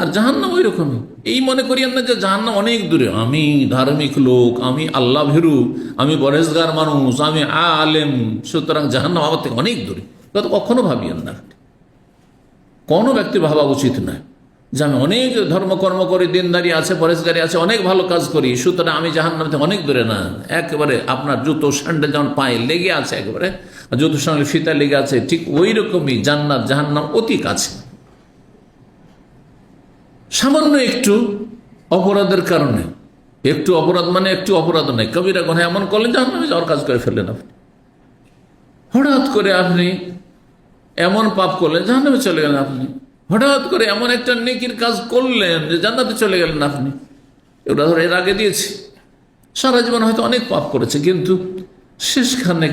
আর জাহান্নাম ওই রকমই। এই মনে করি না যে জাহান্নাম অনেক দূরে, আমি ধার্মিক লোক, আমি আল্লাহ ভীরু, আমি পরেজগার মানুষ, আমি আলেম, সুতরাং জাহান্নাম আমার থেকে অনেক দূরে। কখনো ভাবিয়েন না, কোনো ব্যক্তি ভাবা উচিত নয় যে আমি অনেক ধর্মকর্ম করি, দিনদারি আছে, পরেজগারি আছে, অনেক ভালো কাজ করি, সুতরাং আমি জাহান্নাম থেকে অনেক দূরে। না, একেবারে আপনার জুতো স্যান্ডেল যেমন পায়ে লেগে আছে, একেবারে জুতো স্যান্ডেল ফিতা লেগে আছে, ঠিক ওই রকমই জান্নাত জাহান্নাম অতি কাছে। সামান্য একটু অপরাধের কারণে, একটু অপরাধ মানে একটু অপরাধ নয়, কবিরা গুনাহ এমন করলেন জাহান্নামে যাওয়ার কাজ করে ফেললেন আপনি। হঠাৎ করে আপনি এমন পাপ করলেন জাহান্নামে চলে গেলেন আপনি। হঠাৎ করে এমন একটা নেকির কাজ করলেন যে জান্নাতে চলে গেলেন আপনি। এগুলো ধরে এর আগে দিয়েছি। সারা জীবন হয়তো অনেক পাপ করেছে, কিন্তু শেষখানে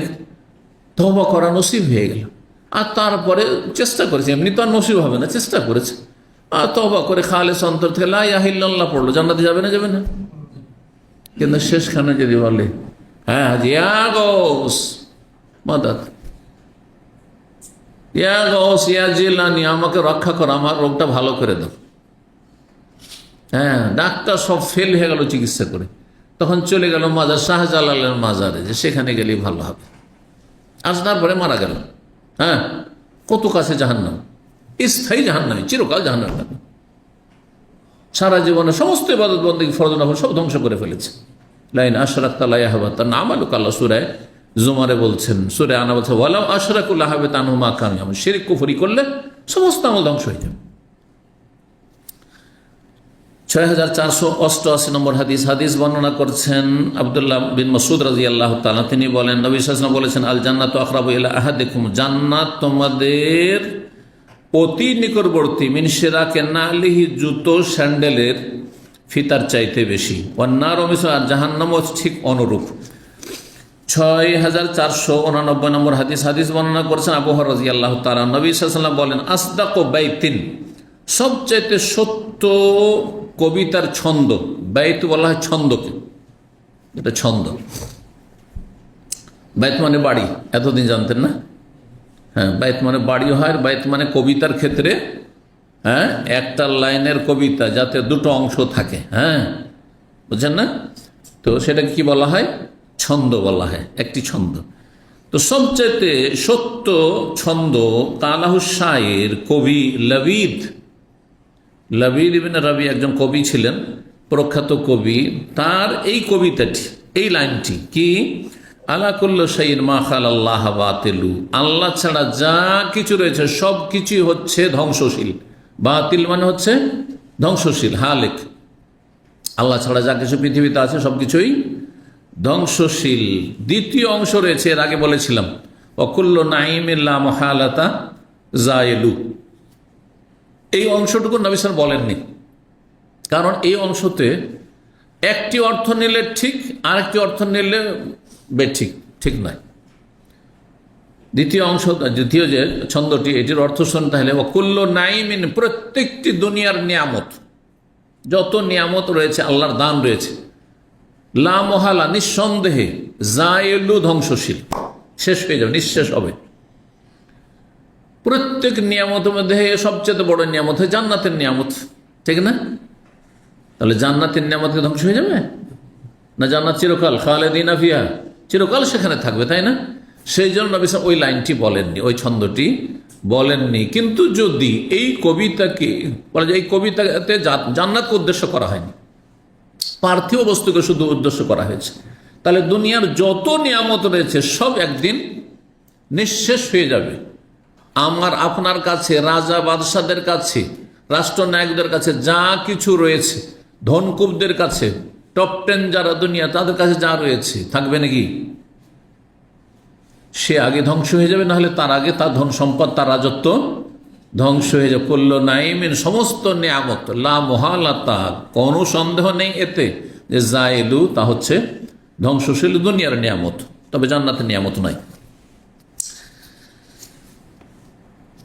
তওবা করা নসিব হয়ে গেল। আর তারপরে চেষ্টা করেছে, এমনি তো আর নসিব হবে না, চেষ্টা করেছে, আর তওবা করে খালেস অন্তর থেকে লা ইলাহা ইল্লাল্লাহ পড়লো, জান্নাতে যাবে না? যাবে না। কিন্তু শেষখানে যদি বলে হ্যাঁ হাজি আগোস মাদাত, ইয়া গৌস ইয়া জিলানি, আমাকে রক্ষা করো, আমার রোগটা ভালো করে দাও। ডাক্তার সব ফেল হয়ে গেল চিকিৎসা করে, তখন চলে গেল মাজার, শাহজালালের মাজারে, যে সেখানে গেলেই ভালো হবে। আজ তারপরে মারা গেল। কত কাছে জাহান্নাম, স্থায়ী জাহান্নামী, চিরকাল জাহান্নামে থাকবে। সারা জীবনে সমস্ত ইবাদত বন্দেগী ফরজ নফল সব ধ্বংস করে ফেলেছে। লাইন আশরাকতা লা ইয়াহবাতা আমালুক, আল্লাহ সূরা জুমারে বলছেন, সূরা আনা বলছে ওয়ালাউ আশরাকু লাহাবিতা আনহুম মা কানু ইয়ামালুন, শিরক কুফরি করলে সমস্ত আমল ধ্বংস হয়ে যাবে। 6488 নম্বর হাদিস বর্ণনা করছেন আব্দুল্লাহ বিন মাসউদ রাদিয়াল্লাহু তাআলা। তিনি বলেন, নবী সাল্লাল্লাহু আলাইহি ওয়াসাল্লাম বলেছেন, আল জান্নাতু আকরাবু ইলা আহাদিকুম, জান্নাত তোমাদের অতি নিকটবর্তী, মিন শিরাকি নালিহি, জুতো স্যান্ডেলের ফিতার চাইতে বেশি। ওয়ান নারু মিসলু, আর জাহান্নামও ঠিক অনুরূপ। 6489 নম্বর হাদিস বর্ণনা করছেন আবু হুরায়রা রাদিয়াল্লাহু তাআলা। নবী সাল্লাল্লাহু আলাইহি ওয়াসাল্লাম বলেন, আসদাকু বাইতিন, সবচাইতে সত্য কবিতার ছন্দ। বাইত বলা হয় ছন্দকে, এটা ছন্দ। বাইত মানে বাড়ি, এতদিন জানতেন না? বাইত মানে বাড়ি হয়, আর বাইত মানে কবিতার ক্ষেত্রে একটা লাইনের কবিতা যাতে দুটো অংশ থাকে, বুঝছেন না? তো সেটাকে কি বলা হয়? ছন্দ বলা হয়, একটি ছন্দ। তো সবচেয়ে সত্য ছন্দ কালাহু শায়ের, কবি লবিদ ইবনে রবি একজন কবি ছিলেন, প্রখ্যাত কবি। তার এই কবিতাটি, এই লাইনটি কি, আলা কুল্লু শাইইন মা খালাল্লাহ বাতিলু, আল্লাহ ছাড়া যা কিছু রয়েছে সব কিছুই হচ্ছে ধ্বংসশীল। বাতিল মানে হচ্ছে ধ্বংসশীল, হালেক। আল্লাহ ছাড়া যা কিছু পৃথিবীতে আছে সব কিছুই ধ্বংসশীল। দ্বিতীয় অংশ রয়েছে, এর আগে বলেছিলাম, ওয়াকুল্লু নাঈমিন লা মুহালাতা যায়েলু। এই অংশটুকু নবী সাল্লাল্লাহু আলাইহি ওয়াসাল্লাম বলেননি, কারণ এই অংশতে একটি অর্থ নিলে ঠিক, আরেকটি অর্থ নিলে বেঠিক, ঠিক নয়। দ্বিতীয় যে ছন্দটি, এটির অর্থ শুনতে হলে ওয়াকুল্লু নাঈমিন, প্রত্যেকটি দুনিয়ার নিয়ামত, যত নিয়ামত রয়েছে, আল্লাহর দান রয়েছে, লা মহালা নিঃসন্দেহে, জায়েলু ধ্বংসশীল, শেষ হয়ে যাবে, নিঃশেষ হবে। প্রত্যেক নিয়ামতের মধ্যে সবচেয়ে বড় নিয়ামত হয় জান্নাতের নিয়ামত, ঠিক না? তাহলে জান্নাতের নিয়ামতকে ধ্বংস হয়ে যাবে না? জান্নাত চিরকাল, খালিদিনা ফিহা, চিরকাল সেখানে থাকবে, তাই না? সেই জন্য নবী সাল্লাল্লাহু আলাইহি ওয়াসাল্লাম ওই লাইনটি বলেননি, ওই ছন্দটি বলেননি। কিন্তু যদি এই কবিতাকে বলা যায়, এই কবিতাতে জান্নাতকে উদ্দেশ্য করা হয়নি, পার্থিব বস্তুকে শুধু উদ্দেশ্য করা হয়েছে, তাহলে দুনিয়ার যত নিয়ামত রয়েছে সব একদিন নিঃশেষ হয়ে যাবে। আমার আপনার কাছে, রাজা বাদশাদের কাছে রাষ্ট্রনায়কদের কাছে যা কিছু রয়েছে, ধনকুবদের কাছে, টপ 10 যারা দুনিয়া, তাদের কাছে যা রয়েছে, থাকবে নাকি? সে আগে ধ্বংস হয়ে যাবে, না হলে তার আগে তার ধন সম্পদ, তার রাজত্ব ধ্বংস হয়ে যাবে। কুল্লু নাইমিন, সমস্ত নিয়ামত, লা মুহালাতা, কোনো সন্দেহ নেই এতে যে জায়েলু, তা হচ্ছে ধ্বংসশীল দুনিয়ার নিয়ামত, তবে জান্নাতের নিয়ামত নাই।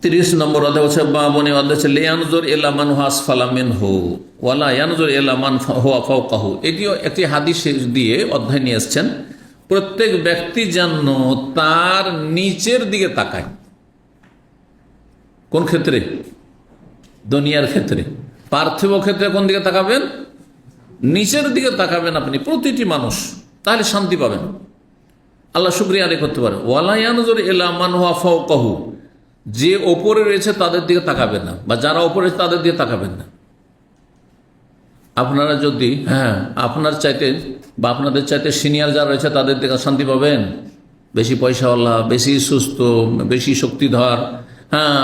30 নম্বর অধ্যায় হচ্ছে বাবনে অধ্যায় হচ্ছে লিয়ানজুর ইলা মান হুয়া আসফালা মিনহু ওয়ালা ইয়ানজুর ইলা মান হুয়া ফাওকাহু। এটিও একটি হাদিস দিয়ে অধ্যায় নিয়ে এসেছেন। প্রত্যেক ব্যক্তি যেন তার নিচের দিকে তাকায়। কোন ক্ষেত্রে? দুনিয়ার ক্ষেত্রে। পার্থিব ক্ষেত্রে কোন দিকে তাকাবেন? নিচের দিকে তাকাবেন আপনি, প্রতিটি মানুষ, তাহলে শান্তি পাবেন, আল্লাহ শুকরিয়া আদায় করতে পারেন। ওয়ালা ইয়ানজুর ইলা মান হুয়া ফাওকাহু, যে ওপরে রয়েছে তাদের দিকে তাকাবেন না, বা যারা ওপরে রয়েছে তাদের দিকে তাকাবেন না। আপনারা যদি আপনার চাইতে বা আপনাদের চাইতে সিনিয়র যারা রয়েছে তাদের দিকে শান্তি পাবেন। বেশি পয়সাওয়ালা, বেশি সুস্থ, বেশি শক্তিধর,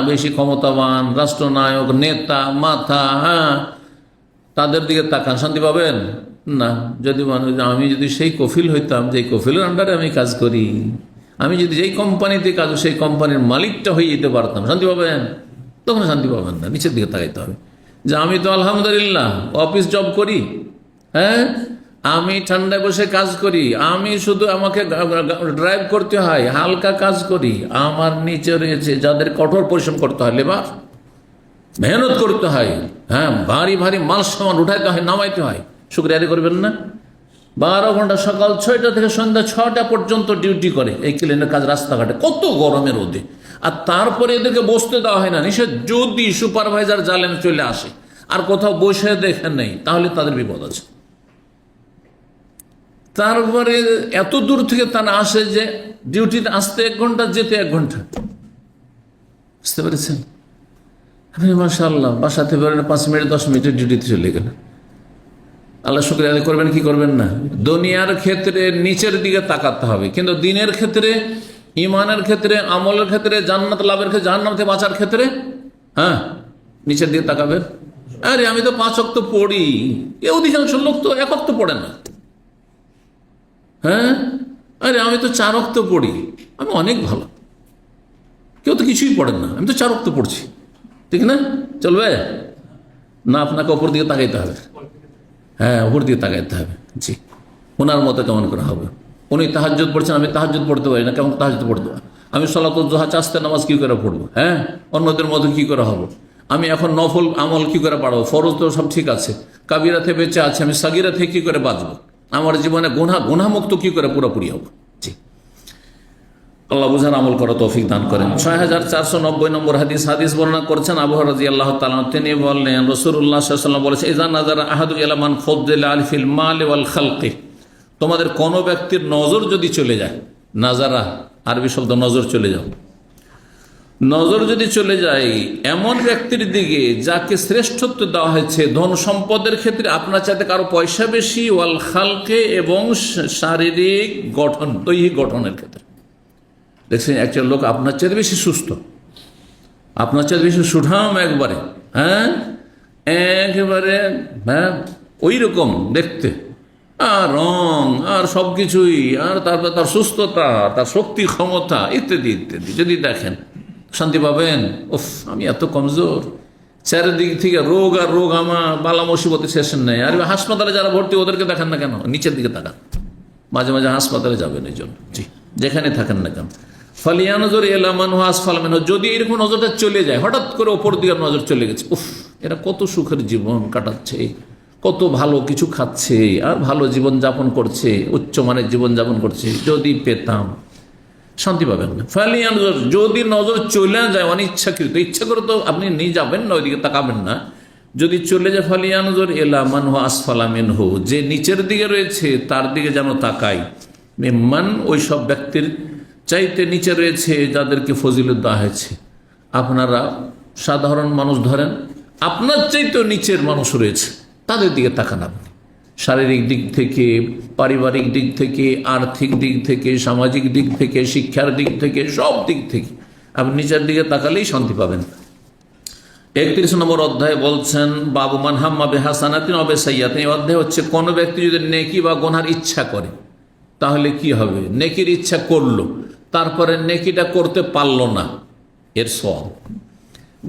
বেশি ক্ষমতাবান, রাষ্ট্রনায়ক, নেতা, মাথা, তাদের দিকে তাকান, শান্তি পাবেন না। যদি আমি যদি সেই কফিল হইতাম, যে কফিলের আন্ডারে আমি কাজ করি, আমি যদি যেই কোম্পানিতে কাজ, সেই কোম্পানির মালিকটা হয়ে যেতে পারতাম, শান্তি পাবেন? তখন শান্তি পাবেন না, নিচের দিকে তাকাইতে হবে। যে আমি তো আলহামদুলিল্লাহ অফিস জব করি, আমি ঠান্ডায় বসে কাজ করি, আমি শুধু আমাকে ড্রাইভ করতে হয়, হালকা কাজ করি, আমার নিচে রয়েছে যাদের কঠোর পরিশ্রম করতে হয়, লেবার, মেহনত করতে হয়, ভারী ভারী মাল সামান উঠাইতে হয়, নামাইতে হয়, শুকরিয়া আদায় করবেন না? 12 ঘন্টা, সকাল 6টা থেকে সন্ধ্যা 6টা পর্যন্ত ডিউটি করে, এই ক্লিনের কাজ রাস্তাঘাটে, কত গরমের রোদে, আর তারপরে এদেরকে বসতে দেওয়া হয় না। নিষেধ, যদি সুপারভাইজার জালেন চলে আসে আর কোথাও বসে দেখেন নেই, তাহলে তাদের বিপদ আছে। তারপরে এত দূর থেকে তারা আসে যে ডিউটিতে আসতে 1 ঘন্টা, যেতে 1 ঘন্টা, বুঝতে পেরেছেন? আপনি মাশাআল্লাহ বাসাতে বেরোলে 5 মিনিট 10 মিনিটের ডিউটিতে চলে গেলেন, আল্লাহ শুকরিয়া আদায় করবেন কি করবেন না? দুনিয়ার ক্ষেত্রে নিচের দিকে তাকাতে হবে, কিন্তু দিনের ক্ষেত্রে, ইমানের ক্ষেত্রে, আমলের ক্ষেত্রে, জান্নাত লাভের ক্ষেত্রে, জাহান্নাম থেকে বাঁচার ক্ষেত্রে নিচের দিকে তাকাবেন। আরে আমি তো 5 ওয়াক্ত পড়ি, অধিকাংশ লোক তো 1 ওয়াক্ত পড়ে না। আরে আমি তো 4 ওয়াক্ত পড়ি, আমি অনেক ভালো। কেউ তো কিছুই পড়েন না, আমি তো 4 ওয়াক্ত পড়ছি, ঠিক না? চলবে না? আপনাকে ওপর দিকে তাকাইতে হবে, ওপর দিকে তাকাইতে হবে। জি, ওনার মতো কেমন করে হবে? উনি তাহাজ্জুদ পড়ছেন, আমি তাহাজ্জুদ পড়তে পারি না, কেমন তাহাজ্জুদ পড়তে পারি? আমি সলাতুল দুহা, চাস্তে নামাজ কি করে পড়বো? অন্যদের মতো কি করে হবো? আমি এখন নফল আমল কি করে পারবো? ফরজ তো সব ঠিক আছে, কাবিরা থেকে বেঁচে আছে, আমি সাগিরা থেকে কি করে বাঁচবো? আমার জীবনে গুনাহমুক্ত কি করে পুরোপুরি হবো? জি, আল্লাহ বুঝার আমল করা তৌফিক দান করেন। 6490 নম্বর হাদিস বর্ণনা করছেন আবু হুরায়রা রাদিয়াল্লাহু তাআলা। তিনি বললেন, রাসূলুল্লাহ সাল্লাল্লাহু আলাইহি ওয়াসাল্লাম বলেছে, ইযা নাযারা আহাদু ইলা মান ফাদ্দালা ফিল মাল ওয়াল খালকি, তোমাদের কোন ব্যক্তির নজর যদি চলে যায়, নাজারা আরবি শব্দ নজর, চলে যাও, নজর যদি চলে যায় এমন ব্যক্তির দিকে যাকে শ্রেষ্ঠত্ব দেওয়া হয়েছে ধন সম্পদের ক্ষেত্রে, আপনার চাইতে কারো পয়সা বেশি, ওয়াল খালকে, এবং শারীরিক গঠন, দৈহিক গঠনের ক্ষেত্রে, দেখছেন একটা লোক আপনার চাইতে বেশি সুস্থ, আপনার চাইতে বেশি সুঠাম, একেবারে ওই রকম দেখতে, আর রং আর সবকিছুই, আর তারপর তার সুস্থতা, তার শক্তি ক্ষমতা ইত্যাদি ইত্যাদি যদি দেখেন, শান্তি পাবেন? উফ, আমি এত কমজোর, চারিদিক থেকে রোগ আর রোগ, আমার বালা মুসিবতে শেষ নেই। আর হাসপাতালে যারা ভর্তি, ওদেরকে দেখেন না কেন? নিচের দিকে তাকান, মাঝে মাঝে হাসপাতালে যাবেন এই জন্য। জি, যেখানে থাকেন না কেন, ফালিয়ানজুর ইলা মান হুয়া আসফালা মিনহু, যদি এরকম নজরটা চলে যায়, হঠাৎ করে ওপর দিকে নজর চলে গেছে, উফ, এরা কত সুখের জীবন কাটাচ্ছে, কত ভালো কিছু খাচ্ছে, আর ভালো জীবন যাপন করছে, উচ্চমানের জীবন যাপন করছে, যদি পেতাম, শান্তি পাবেন না। ফালিয়ানজুর, যদি নজর চলে যায় অনিচ্ছাকৃত, ইচ্ছা করে তো আপনি নিয়ে যাবেন না, ওইদিকে তাকাবেন না, যদি চলে যায়, ফালিয়ানজুর ইলা মান হুয়া আসফালা মিনহু, যে নিচের দিকে রয়েছে তার দিকে যেন তাকাই, মিম্মান, ওই সব ব্যক্তির চাইতে নিচে রয়েছে যাদেরকে ফজিলত দেওয়া হয়েছে। আপনারা সাধারণ মানুষ ধরেন, আপনার চাইতেও নিচের মানুষ রয়েছে, তাদের দিকে তাকান আপনি, শারীরিক দিক থেকে, পারিবারিক দিক থেকে, আর্থিক দিক থেকে, সামাজিক দিক থেকে, শিক্ষার দিক থেকে, সব দিক থেকে আপনি নিচের দিকে তাকালেই শান্তি পাবেন। 31 নম্বর অধ্যায় বলছেন বাবু মান হাম্মা বিহাসানাতিন ওয়া বিসাইয়্যাতিন। এই অধ্যায় হচ্ছে কোন ব্যক্তি যদি নেকি বা গুনার ইচ্ছা করে তাহলে কি হবে। নেকির ইচ্ছা করলো, তারপরে নেকিটা করতে পারলো না, এর সওয়াব।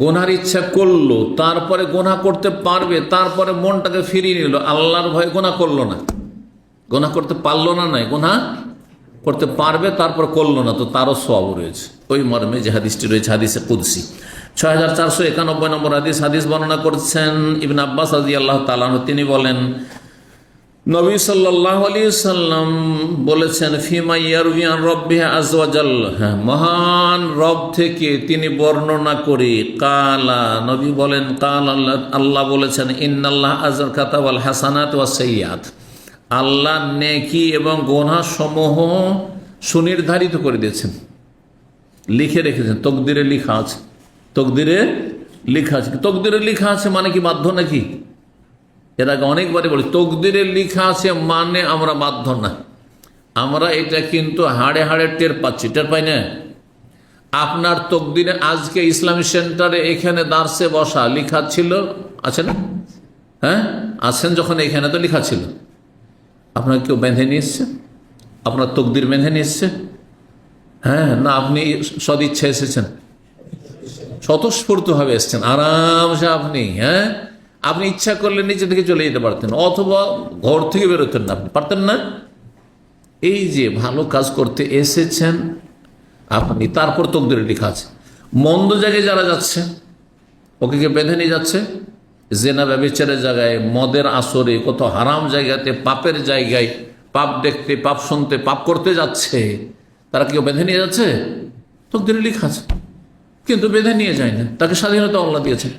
গুনার ইচ্ছা করলো, তারপরে গুনাহ করতে পারবে, তারপরে মনটাকে ফিরিয়ে নিল, আল্লাহর ভয়ে গুনাহ করলো না, গুনাহ করতে পারলো না, নয় গুনাহ করতে পারবে তারপর করলো না, তো তারও সওয়াব রয়েছে। ওই মর্মে যে হাদিসটি রয়েছে হাদিসে কুদসি। 6491 নম্বর হাদিস বর্ণনা করছেন ইবনে আব্বাস রাদিয়াল্লাহু তাআলা আনহু। তিনি বলেন নবী সাল্লাল্লাহু আলাইহি সাল্লাম বলেছেন ফিমা ইয়ারবি আন রাব্বিহি আযza ওয়া জাল্লা, মহান রব থেকে তিনি বর্ণনা করে কালা, নবী বলেন কাল আল্লাহ বলেছেন ইন্নাল্লাহ আযza কাতাবাল হাসানাত ওয়াস সাইয়্যাত, আল্লাহ নেকি এবং গুনাহ সমূহ সুনির্ধারিত করে দিয়েছেন, লিখে রেখেছেন। তকদিরে লেখা আছে, তকদিরে লেখা আছে। তকদিরে লেখা আছে মানে কি বাধ্য নাকি? এর আগে অনেকবারই বলি, তকদিরে লেখা আছে মানে আমরা বাধ্য না, আমরা এটা কিন্তু হাড়ে হাড়ে টের পাচ্ছি, টের পাই না। আপনার তকদিরে আজকে ইসলামী সেন্টারে এখানে দার্সে বসা লেখা ছিল, আছে না? হ্যাঁ আছেন, যখন এখানে তো লেখা ছিল। আপনার কেউ বেঁধে নিয়ে এসছে? আপনার তকদির বেঁধে নিয়ে এসছে? হ্যাঁ, না আপনি সদিচ্ছা এসেছেন? স্বতঃস্ফূর্তভাবে এসছেন আরামসে আপনি। হ্যাঁ, আপনি ইচ্ছা করলে নিচে থেকে চলে যেতে পারতেন, অথবা ঘর থেকে বেরোতেন না, আপনি পারতেন না। এই যে ভালো কাজ করতে এসেছেন আপনি, তারপর তকদিরে লেখা আছে। মন্দ জায়গায় যারা যাচ্ছে, ওকে কে বেঁধে নিয়ে যাচ্ছে? জেনা ব্যভিচারের জায়গায়, মদের আসরে, কত হারাম জায়গাতে, পাপের জায়গায়, পাপ দেখতে, পাপ শুনতে, পাপ করতে যাচ্ছে, তারা কেউ বেঁধে নিয়ে যাচ্ছে? তকদিরে লেখা আছে, কিন্তু বেঁধে নিয়ে যায় না, তাকে স্বাধীনতা আল্লাহ দিয়েছেন।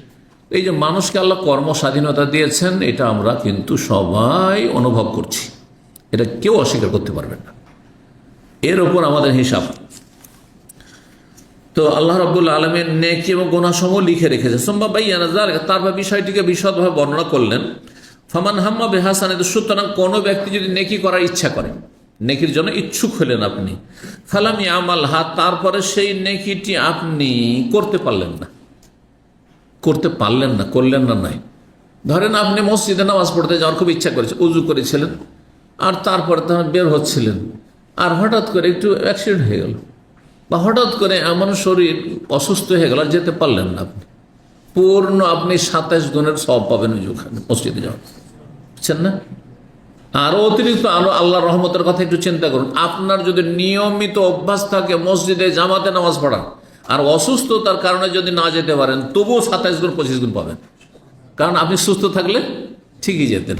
এই যে মানুষকে আল্লাহ কর্ম স্বাধীনতা দিয়েছেন, এটা আমরা কিন্তু সবাই অনুভব করছি, এটা কেউ অস্বীকার করতে পারবেন না। এর ওপর আমাদের হিসাব। তো আল্লাহ রাব্বুল আলামিন নেকি এবং গুনাহ সমূহ লিখে রেখেছে। সুম্মা বায়্যানা যালিকা, তারপর বিষয়টিকে বিশদভাবে বর্ণনা করলেন। ফামান হাম্মা বিহাসানাতিন, সুতরাং কোনো ব্যক্তি যদি নেকি করার ইচ্ছা করে, নেকির জন্য ইচ্ছুক হলেন আপনি, ফালাম ইয়ামালহা, তারপরে সেই নেকিটি আপনি করতে পারলেন না, করলেন না নাই। ধরেন আপনি মসজিদে নামাজ পড়তে যাওয়ার খুব ইচ্ছা করেছে, উজু করেছিলেন, আর তারপরে তখন বের হচ্ছিলেন, আর হঠাৎ করে একটু অ্যাক্সিডেন্ট হয়ে গেল, বা হঠাৎ করে এমন শরীর অসুস্থ হয়ে গেল, যেতে পারলেন না আপনি, পূর্ণ আপনি 27 গুণের সওয়াব পাবেন ওখানে মসজিদে যাওয়া, বুঝছেন না? আরো অতিরিক্ত আরো আল্লাহর রহমতের কথা একটু চিন্তা করুন। আপনার যদি নিয়মিত অভ্যাস থাকে মসজিদে জামাতে নামাজ পড়া, আর অসুস্থতার কারণে যদি না যেতে পারেন, তবুও 27 গুণ 25 গুণ পাবেন, কারণ আপনি সুস্থ থাকলে ঠিকই যেতেন।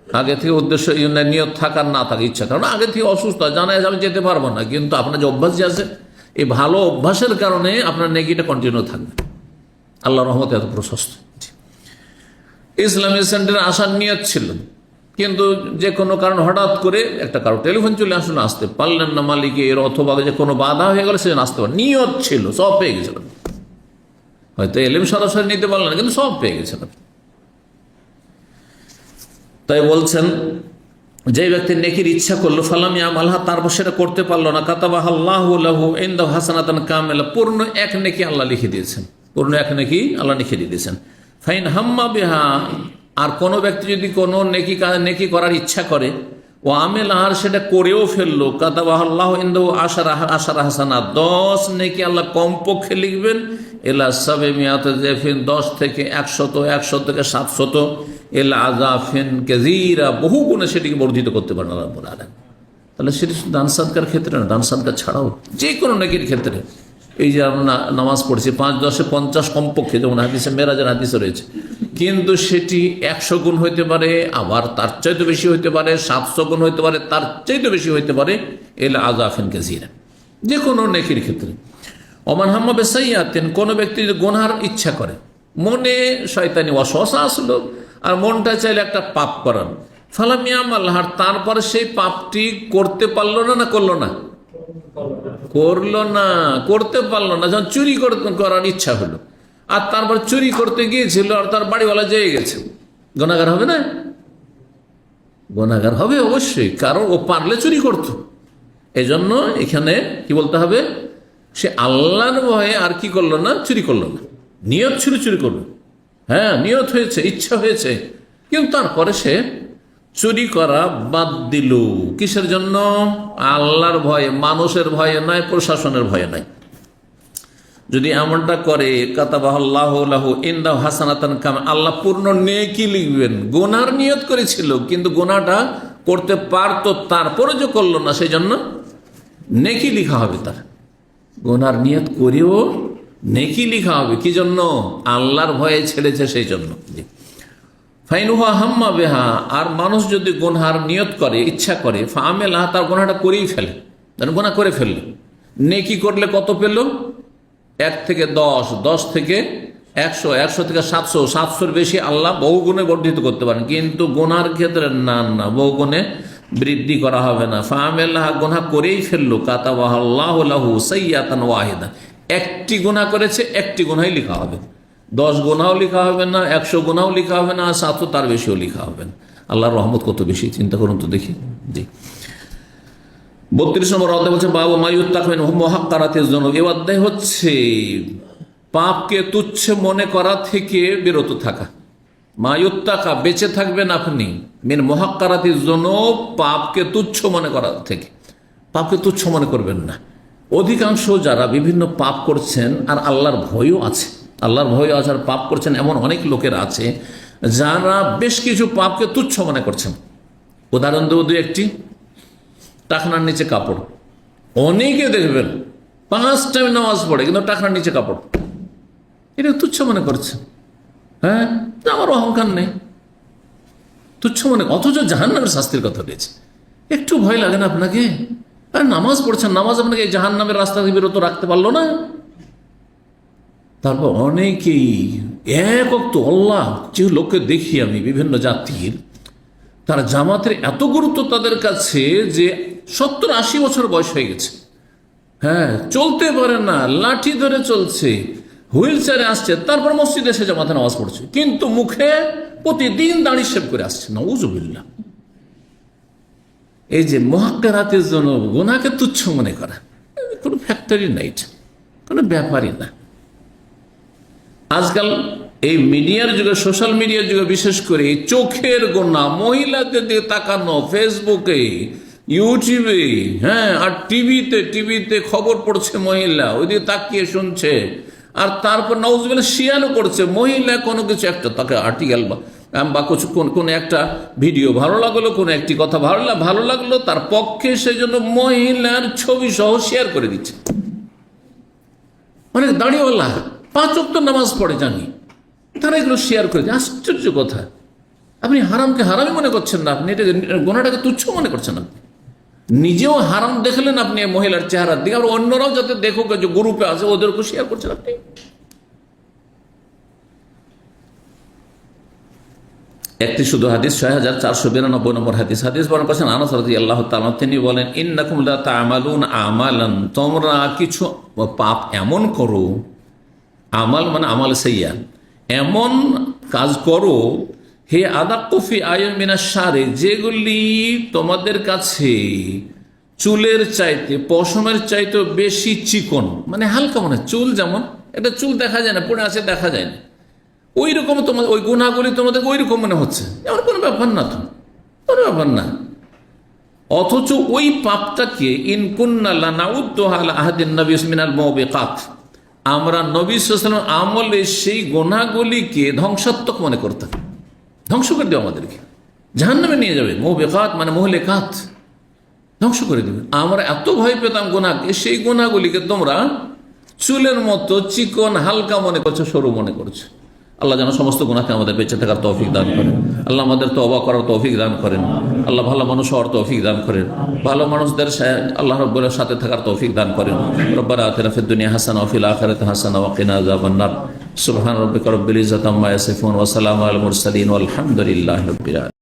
আগে থেকে উদ্দেশ্য নিয়ত থাকার না থাকে, ইচ্ছা, কারণ আগে থেকে অসুস্থ জানা যায় আমি যেতে পারবো না, কিন্তু আপনার যে অভ্যাস যে আছে, এই ভালো অভ্যাসের কারণে আপনার নেকিটা কন্টিনিউ থাকবে। আল্লাহ রহমতে এত প্রশস্ত। ইসলামী সেন্টারে আসার নিয়ত ছিল, কিন্তু যে কোনো কারণ হঠাৎ করে একটা কারো টেলিফোন চলে আসলে আসতে পারলেন না মালিকের, অথবা যে কোনো বাধা হয়ে গেল সেজন্য আসতে পারেন। নিয়ত ছিল, সব পেয়ে গেছিলেন, হয়তো এলেম সরাসরি নিতে পারলেন না, কিন্তু সব পেয়ে গেছিলেন। তাই বলছেন যে ব্যক্তি নেকির ইচ্ছা করলো, ফালাম ইয়ামালহা, তারপর সেটা করতে পারলো না, কাতাবাহাল্লাহু লাহু ইনদাহু হাসানাতান কামিলা, পূর্ণ এক নেকি আল্লাহ লিখে দিয়েছেন, পূর্ণ এক নেকি আল্লাহ লিখে দিয়েছেন। ফাইন হাম্মা বিহা, আর কোনো ব্যক্তি যদি কোনো নেকি করার ইচ্ছা করে, ও আমেল আর সেটা করেও ফেললো, কাতাবাহাল্লাহু ইনদাহু আশারা হাসানাত, 10 নেকি আল্লাহ কমপক্ষে লিখবেন, এলা সাবিমিয়াতে জেফিন, 10 থেকে 100, 100 থেকে 700, এলা আজাফিন কেজিরা, বহু গুণে সেটিকে বর্ধিত করতে পারেন আল্লাহ রাব্বুল আলামিন। তাহলে সেটি শুধু দান সাদকার ক্ষেত্রে না, দান সাদকা ছাড়াও যে কোনো নেকির ক্ষেত্রে, এই যে আমরা নামাজ পড়ছি 5 10 50 কমপক্ষে, যেমন হাদিসে মেরাজের হাদিসে রয়েছে, কিন্তু সেটি 100 গুণ হইতে পারে, আবার তার চাইতে বেশি হইতে পারে, 700 গুণ হইতে পারে, তার চাইতে বেশি হইতে পারে, এলা আজাফিন কেজিরা, যে কোনো নেকির ক্ষেত্রে। ওমান হাম্মা বিসাইয়্যাতিন, কোনো ব্যক্তি যদি গুনার ইচ্ছা করে, মনে শয়তানি ওয়াসওয়াসা আসলো, আর মনটা চাইলে একটা পাপ করান, ফালাম ইয়ামালহা, তারপরে সেই পাপটি করতে পারলো না, করলো না, করতে পারলো না। যখন চুরি করার ইচ্ছা হলো, আর তারপর চুরি করতে গিয়েছিল, আর তার বাড়িওয়ালা জেগে গেছে, গুনাহগার হবে না? গুনাহগার হবে অবশ্যই, কারণ ও পারলে চুরি করতো। এজন্য এখানে কি বলতে হবে, সে আল্লাহর ভয়ে আর কি করলো না, চুরি করলো না। নিয়ত ছিল চুরি করবে, হ্যাঁ নিয়ত হয়েছে, ইচ্ছা হয়েছে, কিন্তু তারপরে সে চুরি করা বাদ দিল। কিসের জন্য? আল্লাহর ভয়ে, মানুষের ভয়ে নয়, প্রশাসনের ভয়ে নয়। যদি এমনটা করে কাতাবাহুল্লাহু লাহু ইনদাহু হাসানাতান কামা, আল্লাহ পূর্ণ নেকি লিখবেন। গুনার নিয়ত করেছিল কিন্তু গুনাহটা করতে পারতো, তারপরে যে করলো না, সেই জন্য নেকি লিখা হবে তার। গুনার নিয়ত করেও নেকি লিখা হবে, কি জন্য? আল্লাহর ভয়ে ছেড়েছে সেই জন্য। ফাইনুহা হাম্মা বেহা, আর মানুষ যদি গুনহার নিয়ত করে, ইচ্ছা করে, ফামেলাহা, তার গুনাহটা করেই ফেলে, গুনাহ করে ফেললে, নেকি করলে কত পেল? 1 থেকে 10, 10 থেকে 100, 100 থেকে 700, 700-র বেশি আল্লাহ বহুগুণে বর্ধিত করতে পারেন, কিন্তু গুনার ক্ষেত্রে না, বহুগুণে বৃদ্ধি করা হবে না। ফামেলাহা, গুনাহ করেই ফেললো, কাতাবাহুল্লাহু লাহু সাইয়্যাতান ওয়াহিদা, একটি গুনাহ করেছে, একটি গুনাহই লেখা হবে। 10 গুনাহও লেখা হবে না, 100 গুনাহও লেখা হবে না, 700 তার বেশিও লেখা হবে না। আল্লাহর রহমত কত বেশি, চিন্তা করুন তো দেখি। জি, 32 নম্বর অধ্যায় বলছে বাবু মায়ুত্তাক মিন মুহাক্কারাতিজ যুনুব। এই অধ্যায় হচ্ছে পাপকে তুচ্ছ মনে করা থেকে বিরত থাকা। মায়ুত্তাকা, বেঁচে থাকবেন আপনি, মিন মুহাক্কারাতিজ যুনুব, পাপকে তুচ্ছ মনে করা থেকে। পাপকে তুচ্ছ মনে করবেন না। অধিকাংশ যারা বিভিন্ন পাপ করছেন আর আল্লাহর ভয়ও আছে, আল্লাহর ভয় আছে আর পাপ করছেন, এমন অনেক লোকের আছে যারা বেশ কিছু পাপকে তুচ্ছ মনে করছেন। উদাহরণ দেব 2-1টি। টাকনার নিচে কাপড়, অনেকে দেখবেন 5 টাইম নামাজ পড়ে কিন্তু টাকনার নিচে কাপড়, এটা তুচ্ছ মনে করছে। হ্যাঁ, আমার অহংকার নেই, তুচ্ছ মনে, অথচ জাহান্নামের শাস্তির কথা রয়েছে। একটু ভয় লাগে না আপনাকে? আর নামাজ পড়ছেন, নামাজ আপনাকে এই জাহান্নামের রাস্তা থেকে বিরত রাখতে পারলো না? তারপর অনেকেই এক ওয়াক্ত, আল্লাহ যে লোককে দেখি আমি বিভিন্ন জাতির, তারা জামাতের এত গুরুত্ব তাদের কাছে যে 70-80 বছর বয়স হয়ে গেছে, হ্যাঁ চলতে পারে না, লাঠি ধরে চলছে, হুইল চেয়ারে আসছে, তারপর মসজিদে এসে জামাতে নামাজ পড়ছে, কিন্তু মুখে প্রতিদিন দাড়ি শেভ করে আসছে। নাউযুবিল্লাহ। এই যে মুহাক্কারাতিজ যুনুব, গুনাহকে তুচ্ছ মনে করা, কোনো ফ্যাক্টরি নাই, কোনো ব্যাপারই না। আজকাল এই মিডিয়ার যুগে, সোশ্যাল মিডিয়ার যুগে বিশেষ করে চোখের গোনা, মহিলাদের দিকে তাকানো, ফেসবুকে, ইউটিউবে, হ্যাঁ আর টিভিতে খবর পড়ছে, মহিলা ওইদিকে তাকিয়ে শুনছে, আর তারপর নাউজুবিল্লাহ শিয়ানো করছে। মহিলা কোনো কিছু একটা, তাকে আর্টিকেল বা কোনো একটা ভিডিও ভালো লাগলো, কোনো একটি কথা ভালো লাগলো, তার পক্ষে সেই জন্য মহিলার ছবি সহ শেয়ার করে দিচ্ছে। অনেক দাড়িওয়ালা 5 ওয়াক্ত নামাজ পড়ে জানি, তারা এগুলো শেয়ার করে দেয়। আশ্চর্য কথা, আপনি হারামকে হারামই মনে করছেন না, আপনি এটা গুনাহটাকে তুচ্ছ মনে করছেন। আপনি নিজেও হারাম দেখলেন আপনি মহিলার চেহারার দিকে, আর অন্যরাও যাতে দেখুক, যে গ্রুপে আছে ওদেরকে শেয়ার করছেন আপনি। একটি শুধু হাদিস 6492 নম্বর হাদিস বর্ণনা করেছেন আনাস রাদিয়াল্লাহু তাআলা, তিনি বলেন ইন্নাকুম লা তা'মালুন আমালান, তোমরা কিছু পাপ এমন করো, আমাল মানে আমাল সাইয়্যা, এমন কাজ করো, হে আদাক্কু ফি আইয়িন মিনাশ শারি, যেগুলি তোমাদের কাছে চুলের চাইতে, পশমের চাইতে বেশি চিকন, মানে হালকা, মানে চুল যেমন এটা চুল দেখা যায় না, পড়ে আছে দেখা যায় না, ওই রকম তোমার ওই গুনাহগুলি তোমাদের ওই রকম মনে হচ্ছে, এমন কোনো ব্যাপার না, তো কোনো ব্যাপার না। অথচ ওই পাপটাকে ইন কুন্না লানাউদ্দুহা আলা আহাদিন নবী মিনাল মুবিকাত, আমরা নবী সাল্লাল্লাহু আলাইহি ওয়াসাল্লাম আমলে সেই গুনাহগুলিকে ধ্বংসাত্মক মনে করতাম, ধ্বংস করে দেবে, আমাদেরকে জাহান্নামে নিয়ে যাবে। মুবিকাত মানে মুহলিকাত, ধ্বংস করে দেবে। আমরা এত ভয় পেতাম গুনাহকে, সেই গুনাহগুলিকে তোমরা চুলের মতো চিকন হালকা মনে করছো, সরু মনে করছো। আল্লাহ যেন সমস্ত গুনাহকে আমাদের বেঁচে থাকার তৌফিক দান করেন। আল্লাহ আমাদের তওবা করার তৌফিক দান করেন। আল্লাহ ভালো মানুষ হওয়ার তৌফিক দান করেন। ভালো মানুষদের আল্লাহ রাব্বুল সাথে থাকার তৌফিক দান করেন। রব্বানা আতিনা ফিদ দুনিয়া হাসানাহ ওয়া ফিল আখিরাতি হাসানাহ ওয়া কিনা আযাবান নার। সুবহান রাব্বিকা রাব্বিল ইজ্জাতি আম্মা ইয়াসিফুন ওয়া সালামুন আলাল মুরসালিন ওয়া আলহামদুলিল্লাহি রাব্বিল আলামিন।